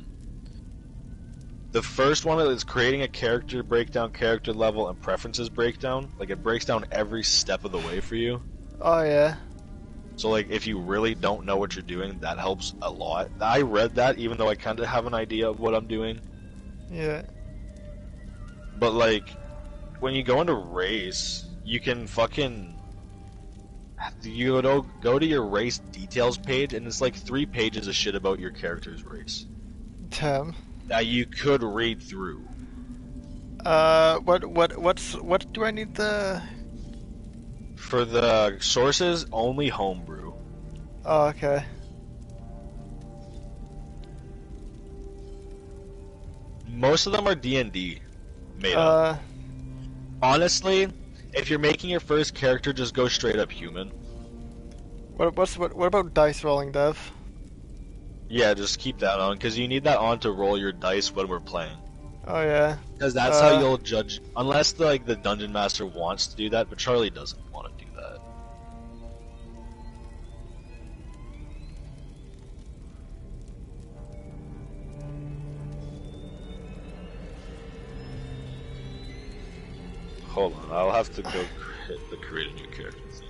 first one is creating a character breakdown, character level, and preferences breakdown. Like it breaks down every step of the way for you. oh yeah. So like if you really don't know what you're doing, that helps a lot. I read that even though I kind of have an idea of what I'm doing. Yeah. But like when you go into race, you can fucking go to your race details page, and it's like 3 pages of shit about your character's race Damn. that you could read through. What do I need the? For the sources, only homebrew. Oh, okay. Most of them are D&D made up. Honestly, if you're making your first character, just go straight up human. What about dice rolling, Dev? Yeah, just keep that on, because you need that on to roll your dice when we're playing. Oh yeah. Because that's how you'll judge, unless the dungeon master wants to do that, but Charlie doesn't want to do that. Hold on, I'll have to go hit the create a new character thing.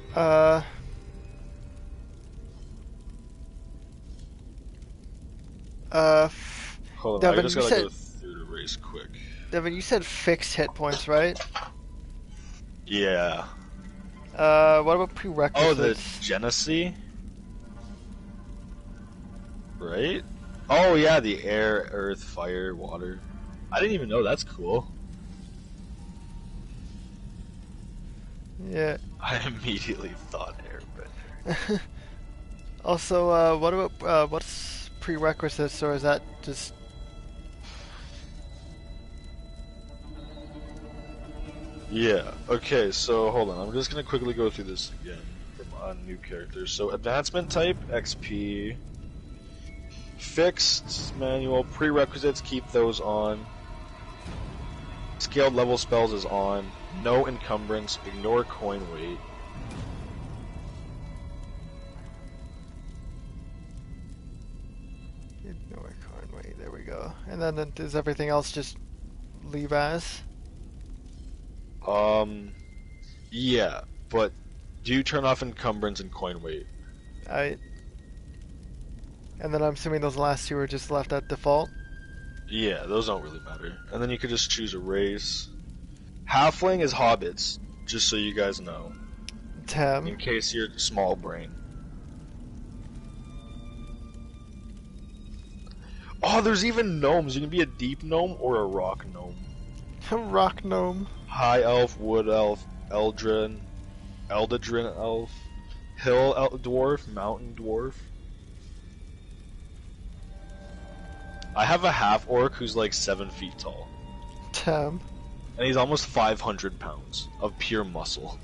Hold on, Devin, I just you gotta said, go through the race quick. Devin, you said fixed hit points, right? Yeah. What about Oh, the prerequisites? Genesee? Right? Oh yeah, the air, earth, fire, water. I didn't even know, that's cool. Yeah. I immediately thought airbender. Also, what about what's prerequisites, or is that just? Yeah, okay, so hold on, I'm just gonna quickly go through this again from new characters. So advancement type, XP. Fixed, manual, prerequisites, keep those on. Scaled level spells is on. No encumbrance, ignore coin weight. Ignore Conway. There we go. And then does everything else just leave as? Yeah, but do turn off encumbrance and coin weight. And then I'm assuming those last two are just left at default. Yeah, those don't really matter. And then you could just choose a race. Halfling is hobbits, just so you guys know. Damn. In case you're small brain. Oh, there's even gnomes. You can be a deep gnome or a rock gnome. Rock gnome. High elf, wood elf, eldrin elf, hill dwarf, mountain dwarf. I have a half orc who's like 7 feet tall. Damn. And he's almost 500 pounds of pure muscle.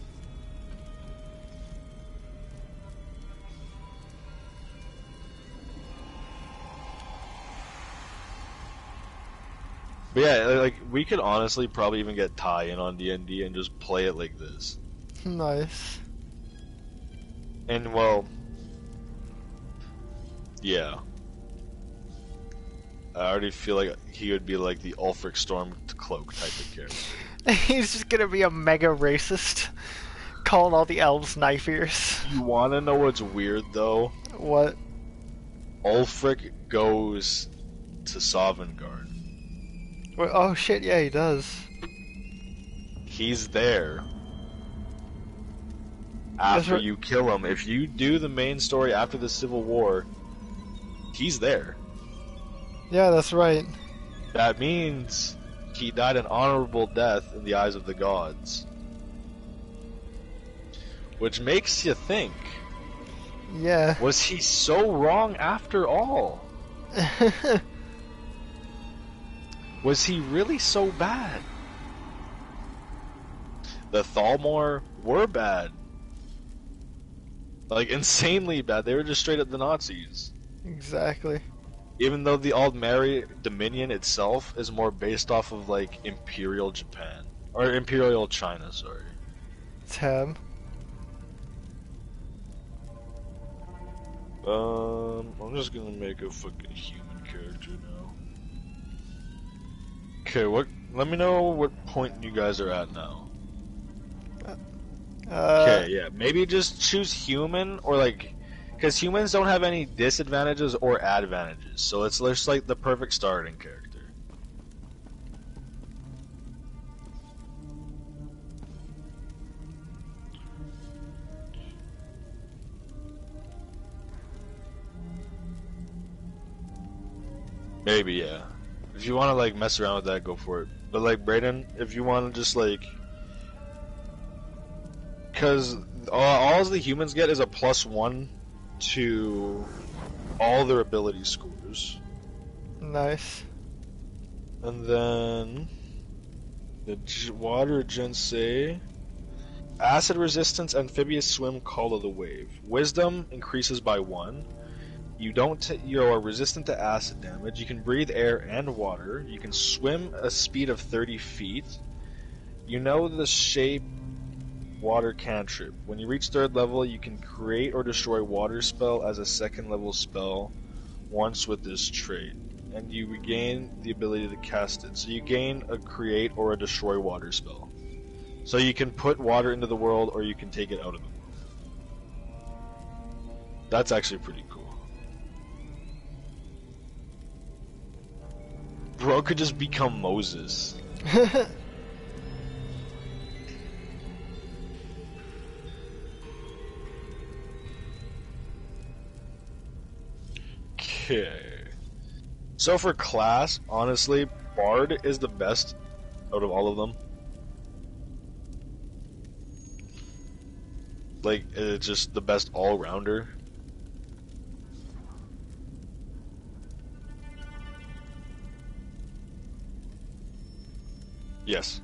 But yeah, like we could honestly probably even get Ty in on D&D and just play it like this. Nice. And well, yeah. I already feel like he would be like the Ulfric Stormcloak type of character. He's just gonna be a mega racist, calling all the elves knife ears. You wanna know what's weird though? What? Ulfric goes to Sovngarde. Well, oh shit, yeah, he does. He's there after right. you kill him. If you do the main story after the Civil War, he's there. Yeah, that's right. That means he died an honorable death in the eyes of the gods. Which makes you think, Yeah. was he so wrong after all? Was he really so bad? The Thalmor were bad. Like, insanely bad. They were just straight up the Nazis. Exactly. Even though the Aldmeri Dominion itself is more based off of like Imperial Japan or Imperial China, sorry. Tem. I'm just gonna make a fucking human character now. Okay, let me know what point you guys are at now. Uh, Okay, yeah, maybe just choose human or like, because humans don't have any disadvantages or advantages, so it's just like the perfect starting character. Maybe, yeah. If you want to like mess around with that, go for it. But like Brayden, if you want to just like, because all the humans get is a +1 to all their ability scores. nice. And then the water Jinsei. Acid resistance, amphibious swim, call of the wave. Wisdom increases by 1. You are resistant to acid damage. You can breathe air and water. You can swim a speed of 30 feet. You know the shape water cantrip. When you reach 3rd level, you can create or destroy water spell as a 2nd level spell once with this trait. And you regain the ability to cast it. So you gain a create or a destroy water spell. So you can put water into the world or you can take it out of the world. That's actually pretty cool. Bro could just become Moses. Okay. So for class, honestly, Bard is the best out of all of them. Like, it's just the best all-rounder. Yes.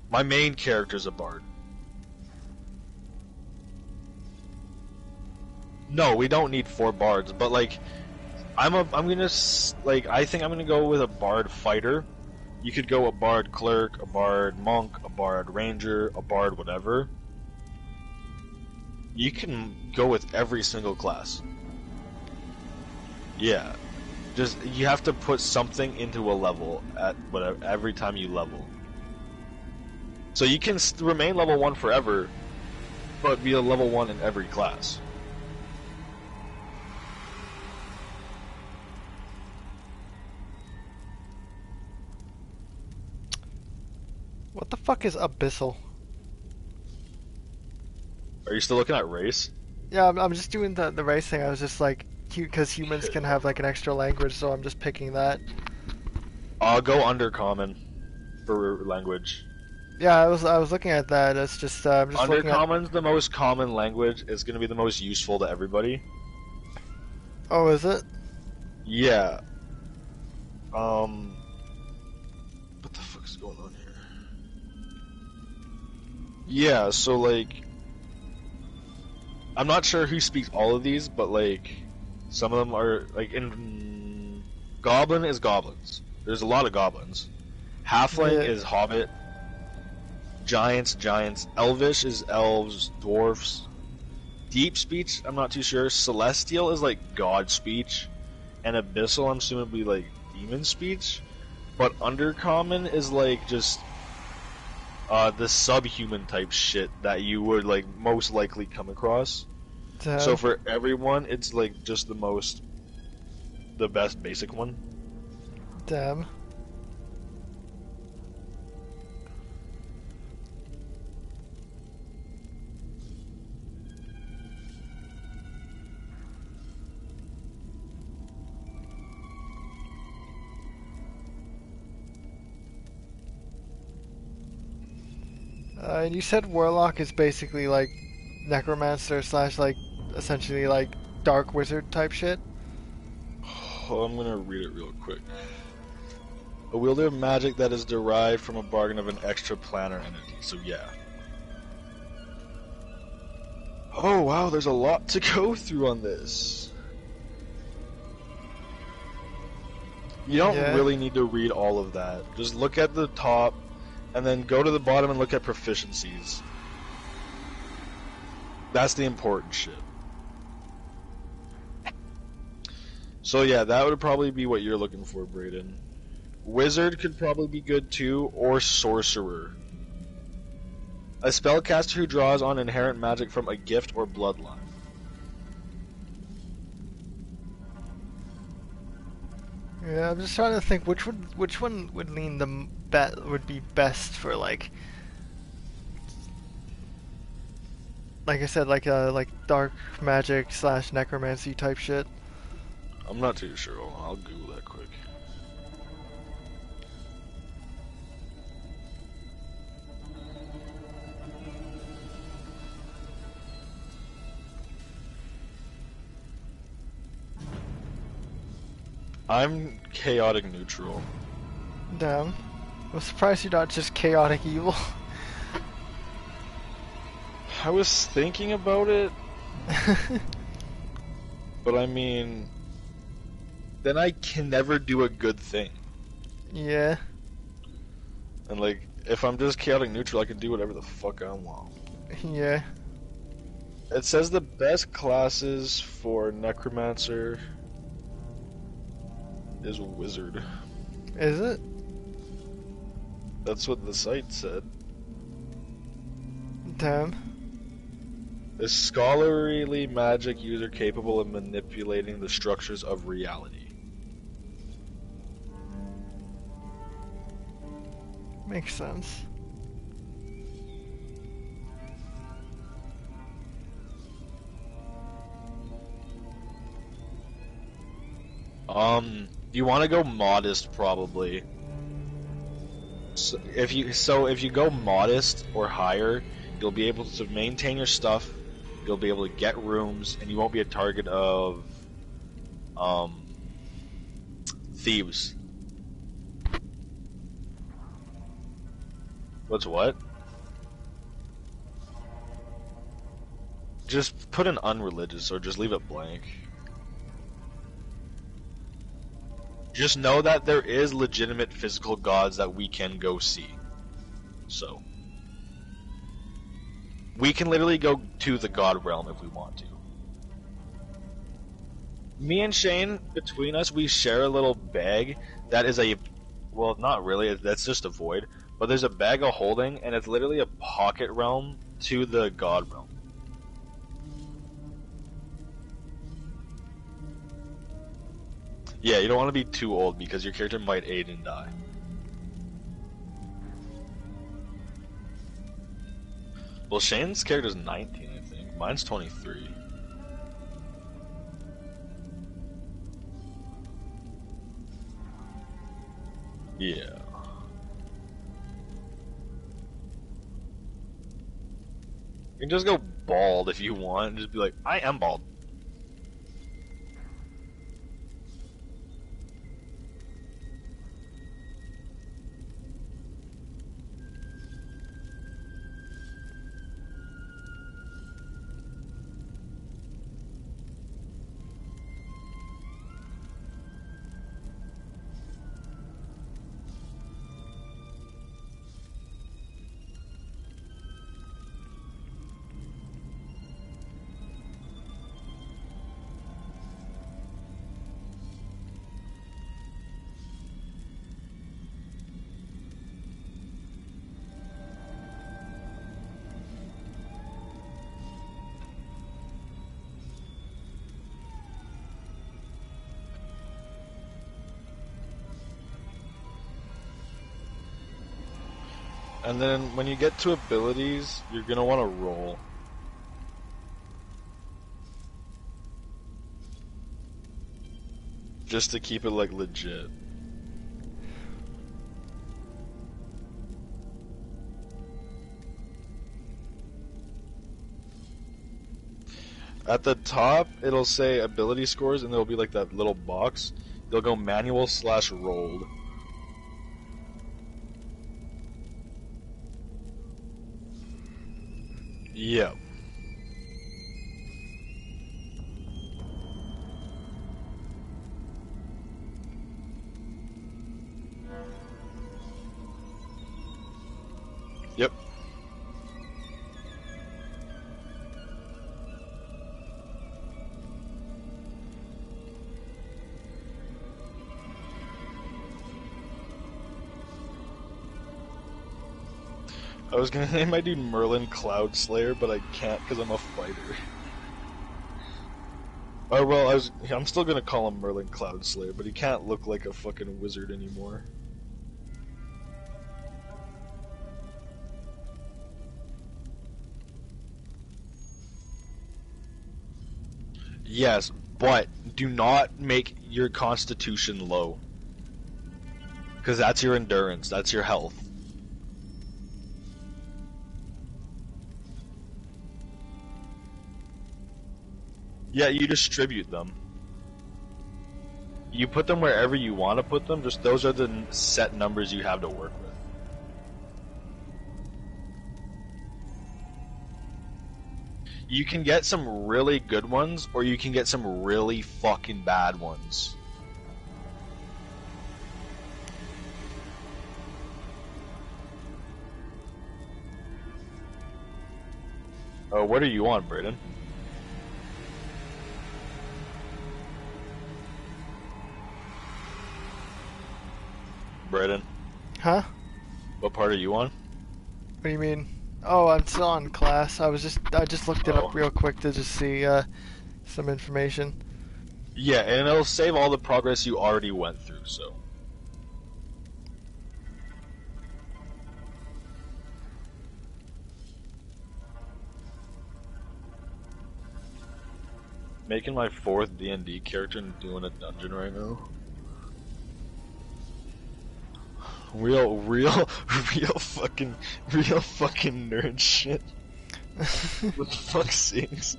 My main character's a Bard. No, we don't need 4 Bards, but like, I think I'm gonna go with a Bard fighter. You could go a Bard clerk, a Bard monk, a Bard ranger, a Bard whatever. You can go with every single class. Yeah. Just, you have to put something into a level at whatever, every time you level. So you can remain level 1 forever, but be a level 1 in every class. What the fuck is abyssal? Are you still looking at race? Yeah, I'm just doing the race thing. I was just like, because humans can have like an extra language, so I'm just picking that. I'll go undercommon for language. Yeah, I was looking at that. It's just I'm just looking at. Undercommon's the most common language. It's going to be the most useful to everybody. Oh, is it? Yeah. What the fuck is going on here? Yeah, so like, I'm not sure who speaks all of these, but like, some of them are like in Goblin is goblins. There's a lot of goblins. Halfling Yeah. is hobbit. Giants. Elvish is elves, dwarfs. Deep speech, I'm not too sure. Celestial is like god speech, and abyssal, I'm assuming would be like demon speech. But undercommon is like just the subhuman type shit that you would like most likely come across. Damn. So for everyone, it's like just the best basic one. Damn. And you said warlock is basically like necromancer slash like essentially like dark wizard type shit. Oh, I'm gonna read it real quick. A wielder of magic that is derived from a bargain of an extra planar entity. So yeah. Oh wow, there's a lot to go through on this. You don't Yeah. really need to read all of that. Just look at the top, and then go to the bottom and look at proficiencies. That's the important shit. So yeah, that would probably be what you're looking for, Brayden. Wizard could probably be good too, or Sorcerer. A spellcaster who draws on inherent magic from a gift or bloodline. Yeah, I'm just trying to think which one would lean would be best for like I said, like dark magic / necromancy type shit. I'm not too sure. I'll Google that quick. I'm chaotic neutral. Damn. I'm surprised you're not just chaotic evil. I was thinking about it, but I mean, then I can never do a good thing. Yeah. And like, if I'm just chaotic neutral, I can do whatever the fuck I want. Yeah. It says the best classes for necromancer is wizard. Is it? That's what the site said. Damn. A scholarly magic user capable of manipulating the structures of reality. Makes sense. You want to go modest probably. So if you go modest or higher, you'll be able to maintain your stuff. You'll be able to get rooms, and you won't be a target of thieves. What's what? Just put an unreligious or just leave it blank. Just know that there is legitimate physical gods that we can go see. So we can literally go to the god realm if we want to. Me and Shane, between us, we share a little bag that is well, not really, that's just a void, but there's a bag of holding, and it's literally a pocket realm to the god realm. Yeah, you don't want to be too old because your character might age and die. Well, Shane's character's 19, I think. Mine's 23. Yeah. You can just go bald if you want and just be like, I am bald. And then when you get to abilities, you're gonna want to roll. Just to keep it like legit. At the top, it'll say ability scores, and there'll be like that little box. They'll go manual / rolled. Yep. Yep. I was gonna name my dude Merlin Cloudslayer, but I can't because I'm a fighter. Or well, I'm still gonna call him Merlin Cloudslayer, but he can't look like a fucking wizard anymore. Yes, but do not make your constitution low. Because that's your endurance, that's your health. Yeah, you distribute them. You put them wherever you want to put them, just those are the set numbers you have to work with. You can get some really good ones, or you can get some really fucking bad ones. Oh, what are you on, Brayden? Brayden? Huh? What part are you on? What do you mean? Oh, I'm still on class. I just looked it up real quick to just see some information. Yeah, and it'll save all the progress you already went through, so. Making my 4th D&D character and doing a dungeon right now. Real fucking nerd shit. What the fuck sings?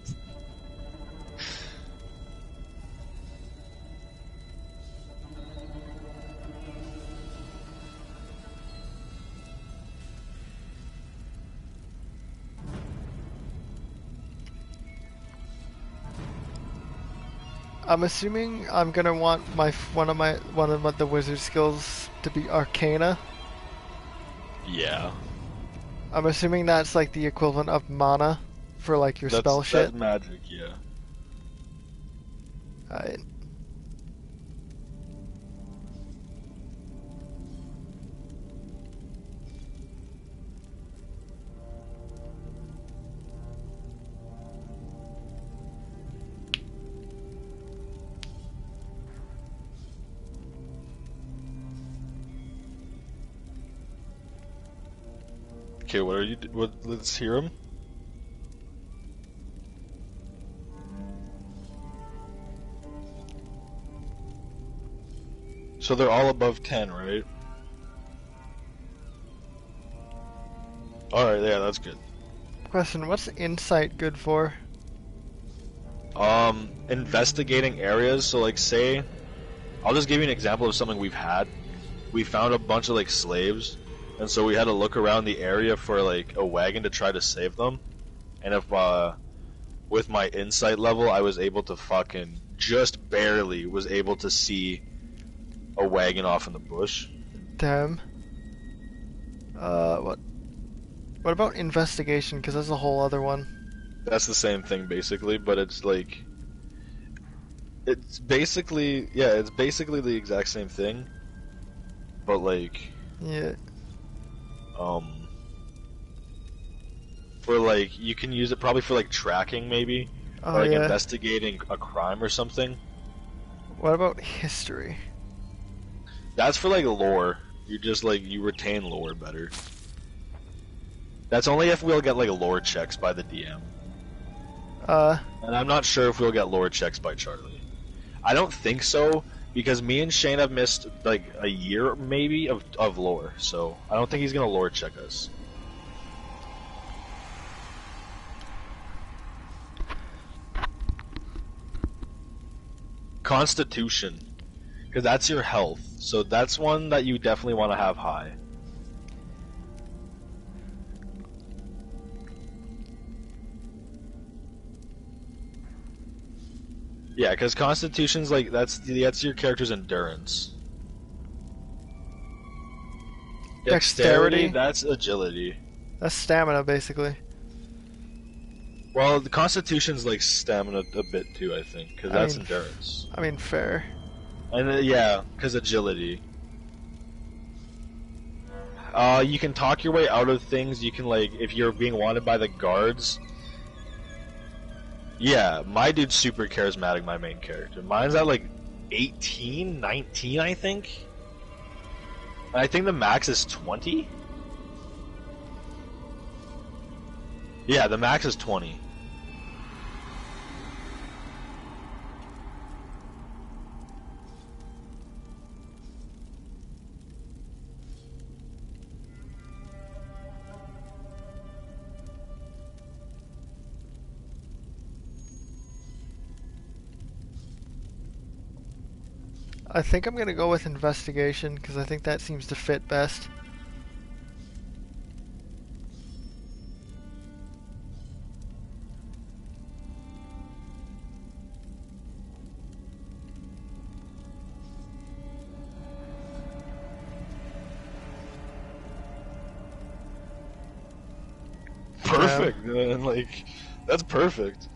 I'm assuming I'm gonna want one of the wizard skills to be Arcana. Yeah. I'm assuming that's like the equivalent of mana for like your spell shit. That's magic, yeah. Alright. Okay, what are you? Let's hear him. So they're all above 10, right? Alright, yeah, that's good. Question, what's insight good for? Investigating areas, so like say, I'll just give you an example of something we've had. We found a bunch of like slaves, and so we had to look around the area for like a wagon to try to save them. And if, with my insight level, I was able to fucking, just barely was able to see a wagon off in the bush. Damn. What about investigation? Because that's a whole other one. That's the same thing basically, but it's like, it's basically the exact same thing, but like, yeah, for like, you can use it probably for like tracking maybe, oh, or like yeah. investigating a crime or something. What about history? That's for like lore. You just like, you retain lore better. That's only if we'll get like lore checks by the DM. And I'm not sure if we'll get lore checks by Charlie. I don't think so, because me and Shane have missed like a year maybe of lore, so I don't think he's gonna lore check us. Constitution, because that's your health, so that's one that you definitely want to have high. Yeah, because Constitution's like, that's your character's endurance. Dexterity? That's agility. That's stamina, basically. Well, the Constitution's like stamina a bit too, I think, because that's endurance. I mean, fair. And yeah, because agility. You can talk your way out of things. You can, like, if you're being wanted by the guards. Yeah, my dude's super charismatic, my main character. Mine's at like 18, 19, I think. And I think the max is 20? Yeah, the max is 20. I think I'm gonna go with investigation because I think that seems to fit best. Perfect, man. Like, that's perfect.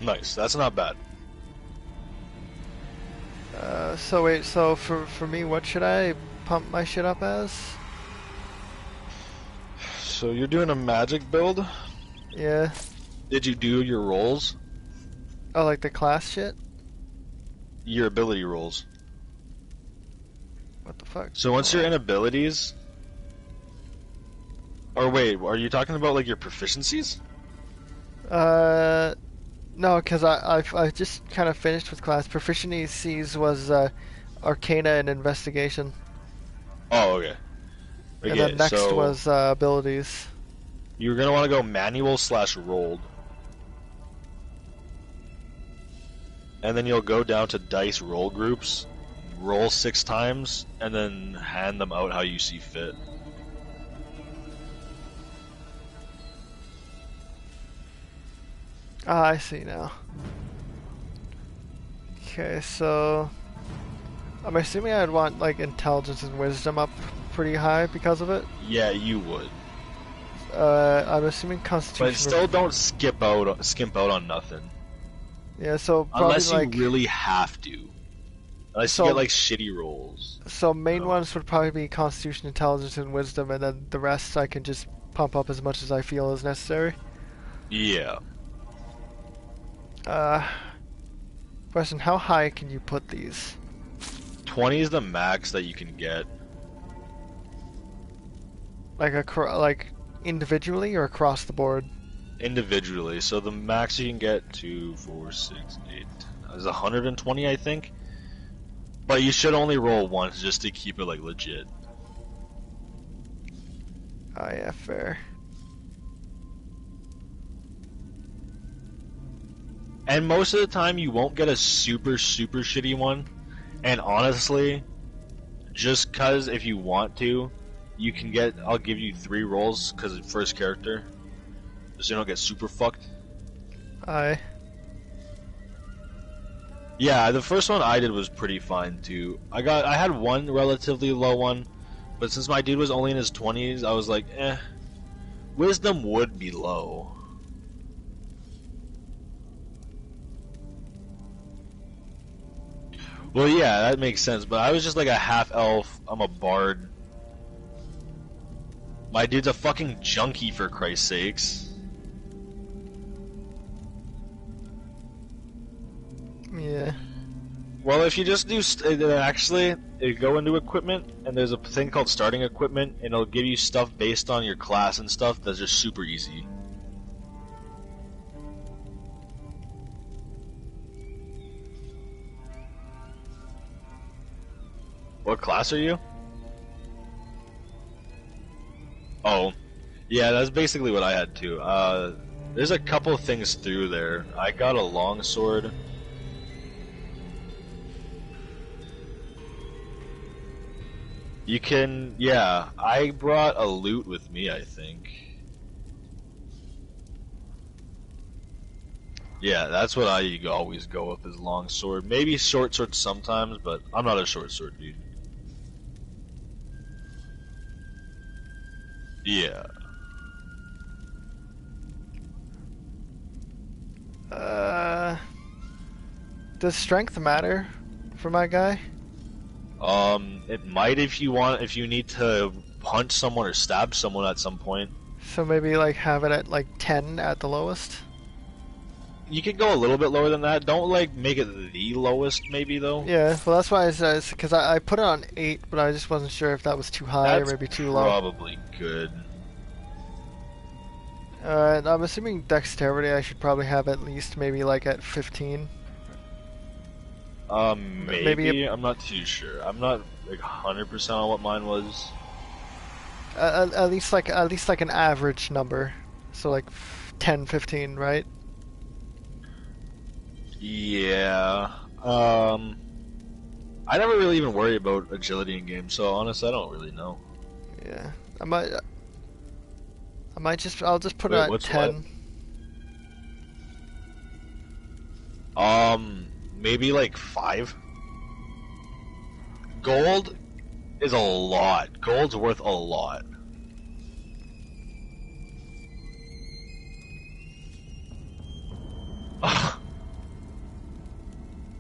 Nice, that's not bad. So wait, so for me, what should I pump my shit up as? So you're doing a magic build? Yeah. Did you do your rolls? Oh, like the class shit? Your ability rolls. What the fuck? So once you're in abilities... Or wait, are you talking about like your proficiencies? No, because I just kind of finished with class. Proficiencies was Arcana and Investigation. Oh, okay. And then next so was abilities. you're gonna want to go manual / rolled. And then you'll go down to dice roll groups, roll 6 times, and then hand them out how you see fit. Ah, I see now. Okay, so I'm assuming I'd want like intelligence and wisdom up pretty high because of it. Yeah, you would. I'm assuming constitution. But still don't skimp out on nothing. Yeah, so probably Unless you like really have to. Unless you get like shitty rolls. so main ones would probably be constitution, intelligence, and wisdom, and then the rest I can just pump up as much as I feel is necessary. Yeah. Question: how high can you put these? 20 is the max that you can get. Like individually or across the board? Individually. So the max you can get 2, 4, 6, 8 is 120, I think. But you should only roll once just to keep it like legit. Oh yeah, fair. And most of the time you won't get a super shitty one. And honestly, just cause if you want to, you can get, I'll give you 3 rolls cause it's first character. So you don't get super fucked. Aye. Yeah, the first one I did was pretty fine too. I had one relatively low one, but since my dude was only in his 20s, I was like, wisdom would be low. Well, yeah, that makes sense, but I was just like a half elf. I'm a bard. My dude's a fucking junkie, for Christ's sakes. Yeah. Well, if you just do actually go into equipment, and there's a thing called starting equipment, and it'll give you stuff based on your class and stuff that's just super easy. What class are you? Oh, yeah, that's basically what I had too. There's a couple things through there. I got a longsword. You can, yeah, I brought a loot with me, I think. Yeah, that's what I always go with is long sword. Maybe short sword sometimes, but I'm not a short sword dude. Yeah. Does strength matter for my guy? It might if you need to punch someone or stab someone at some point. So maybe like have it at like 10 at the lowest. You could go a little bit lower than that. Don't like make it the lowest, maybe though. Yeah, well that's why I said because I put it on 8, but I just wasn't sure if that was too high or That's maybe too low. probably good. I'm assuming dexterity I should probably have at least maybe like at 15. Maybe I'm not too sure. I'm not like 100% on what mine was. At least like an average number, so like 10, 15, right? Yeah. I never really even worry about agility in games, so honestly, I don't really know. Yeah, I'll just put it at what's 10. what? Maybe like 5. Gold is a lot. Gold's worth a lot.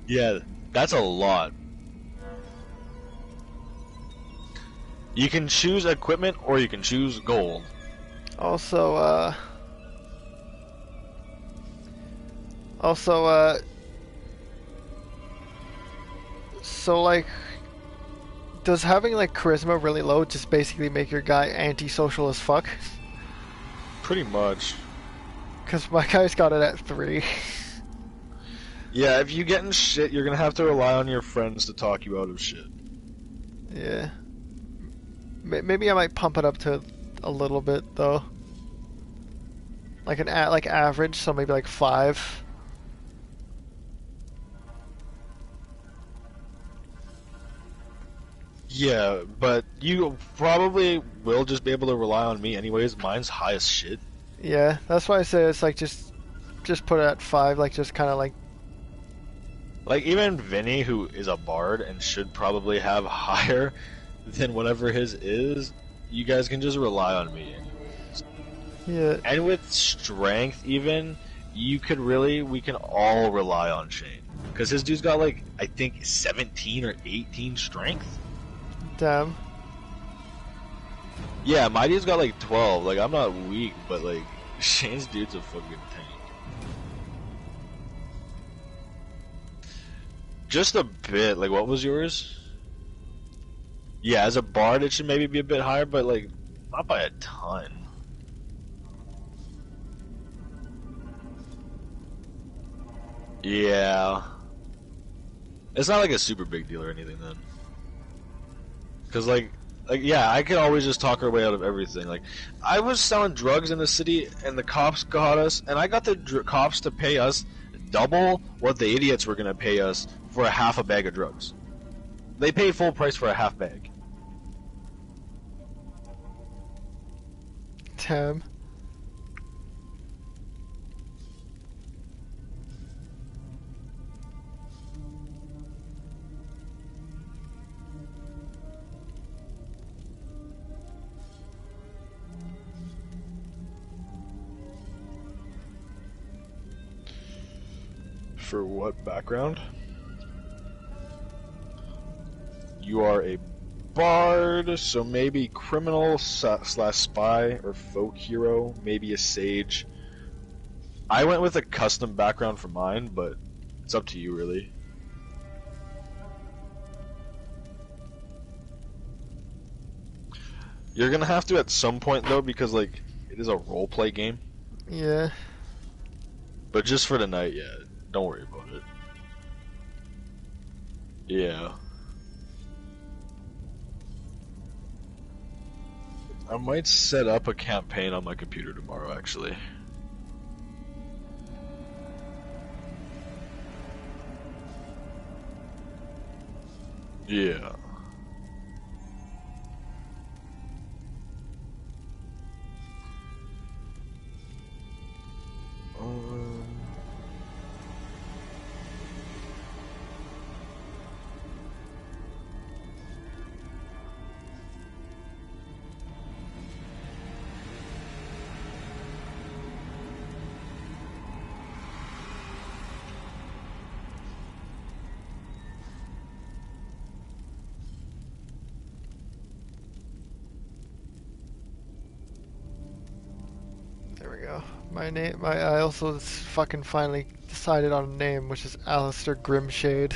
Yeah, that's a lot. You can choose equipment or you can choose gold. Also, so like, does having like charisma really low just basically make your guy antisocial as fuck? Pretty much. Because my guy's got it at 3. Yeah, if you get in shit, you're gonna have to rely on your friends to talk you out of shit. Yeah. Maybe I might pump it up to a little bit though. Like like average, so maybe like 5. Yeah, but you probably will just be able to rely on me anyways. Mine's high as shit. Yeah, that's why I say it's like just put it at 5, like just kind of like. Like even Vinny, who is a bard and should probably have higher than whatever his is, you guys can just rely on me anyways. Yeah. And with strength, even we can all rely on Shane because his dude's got like I think 17 or 18 strength. Damn. Yeah, my dude's got like 12. Like I'm not weak, but like Shane's dude's a fucking tank. Just a bit. Like what was yours? Yeah, as a bard, it should maybe be a bit higher, but like not by a ton. Yeah. It's not like a super big deal or anything then. Cause like yeah, I can always just talk our way out of everything. Like, I was selling drugs in the city, and the cops got us, and I got the cops to pay us double what the idiots were gonna pay us for a half a bag of drugs. They paid full price for a half bag. Damn. For what background? You are a bard, so maybe criminal slash spy or folk hero, maybe a sage. I went with a custom background for mine, but it's up to you really. You're gonna have to at some point though, because like it is a roleplay game. Yeah. But just for tonight, yeah. Don't worry about it. Yeah. I might set up a campaign on my computer tomorrow, actually. Yeah. My name. I also fucking finally decided on a name, which is Alistair Grimshade.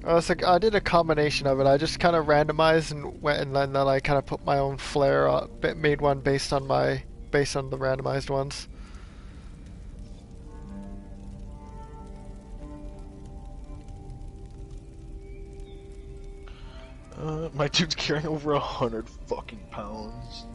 I was like, I did a combination of it. I just kind of randomized and went, and then I kind of put my own flair up, made one based on the randomized ones. My dude's carrying over 100 fucking pounds.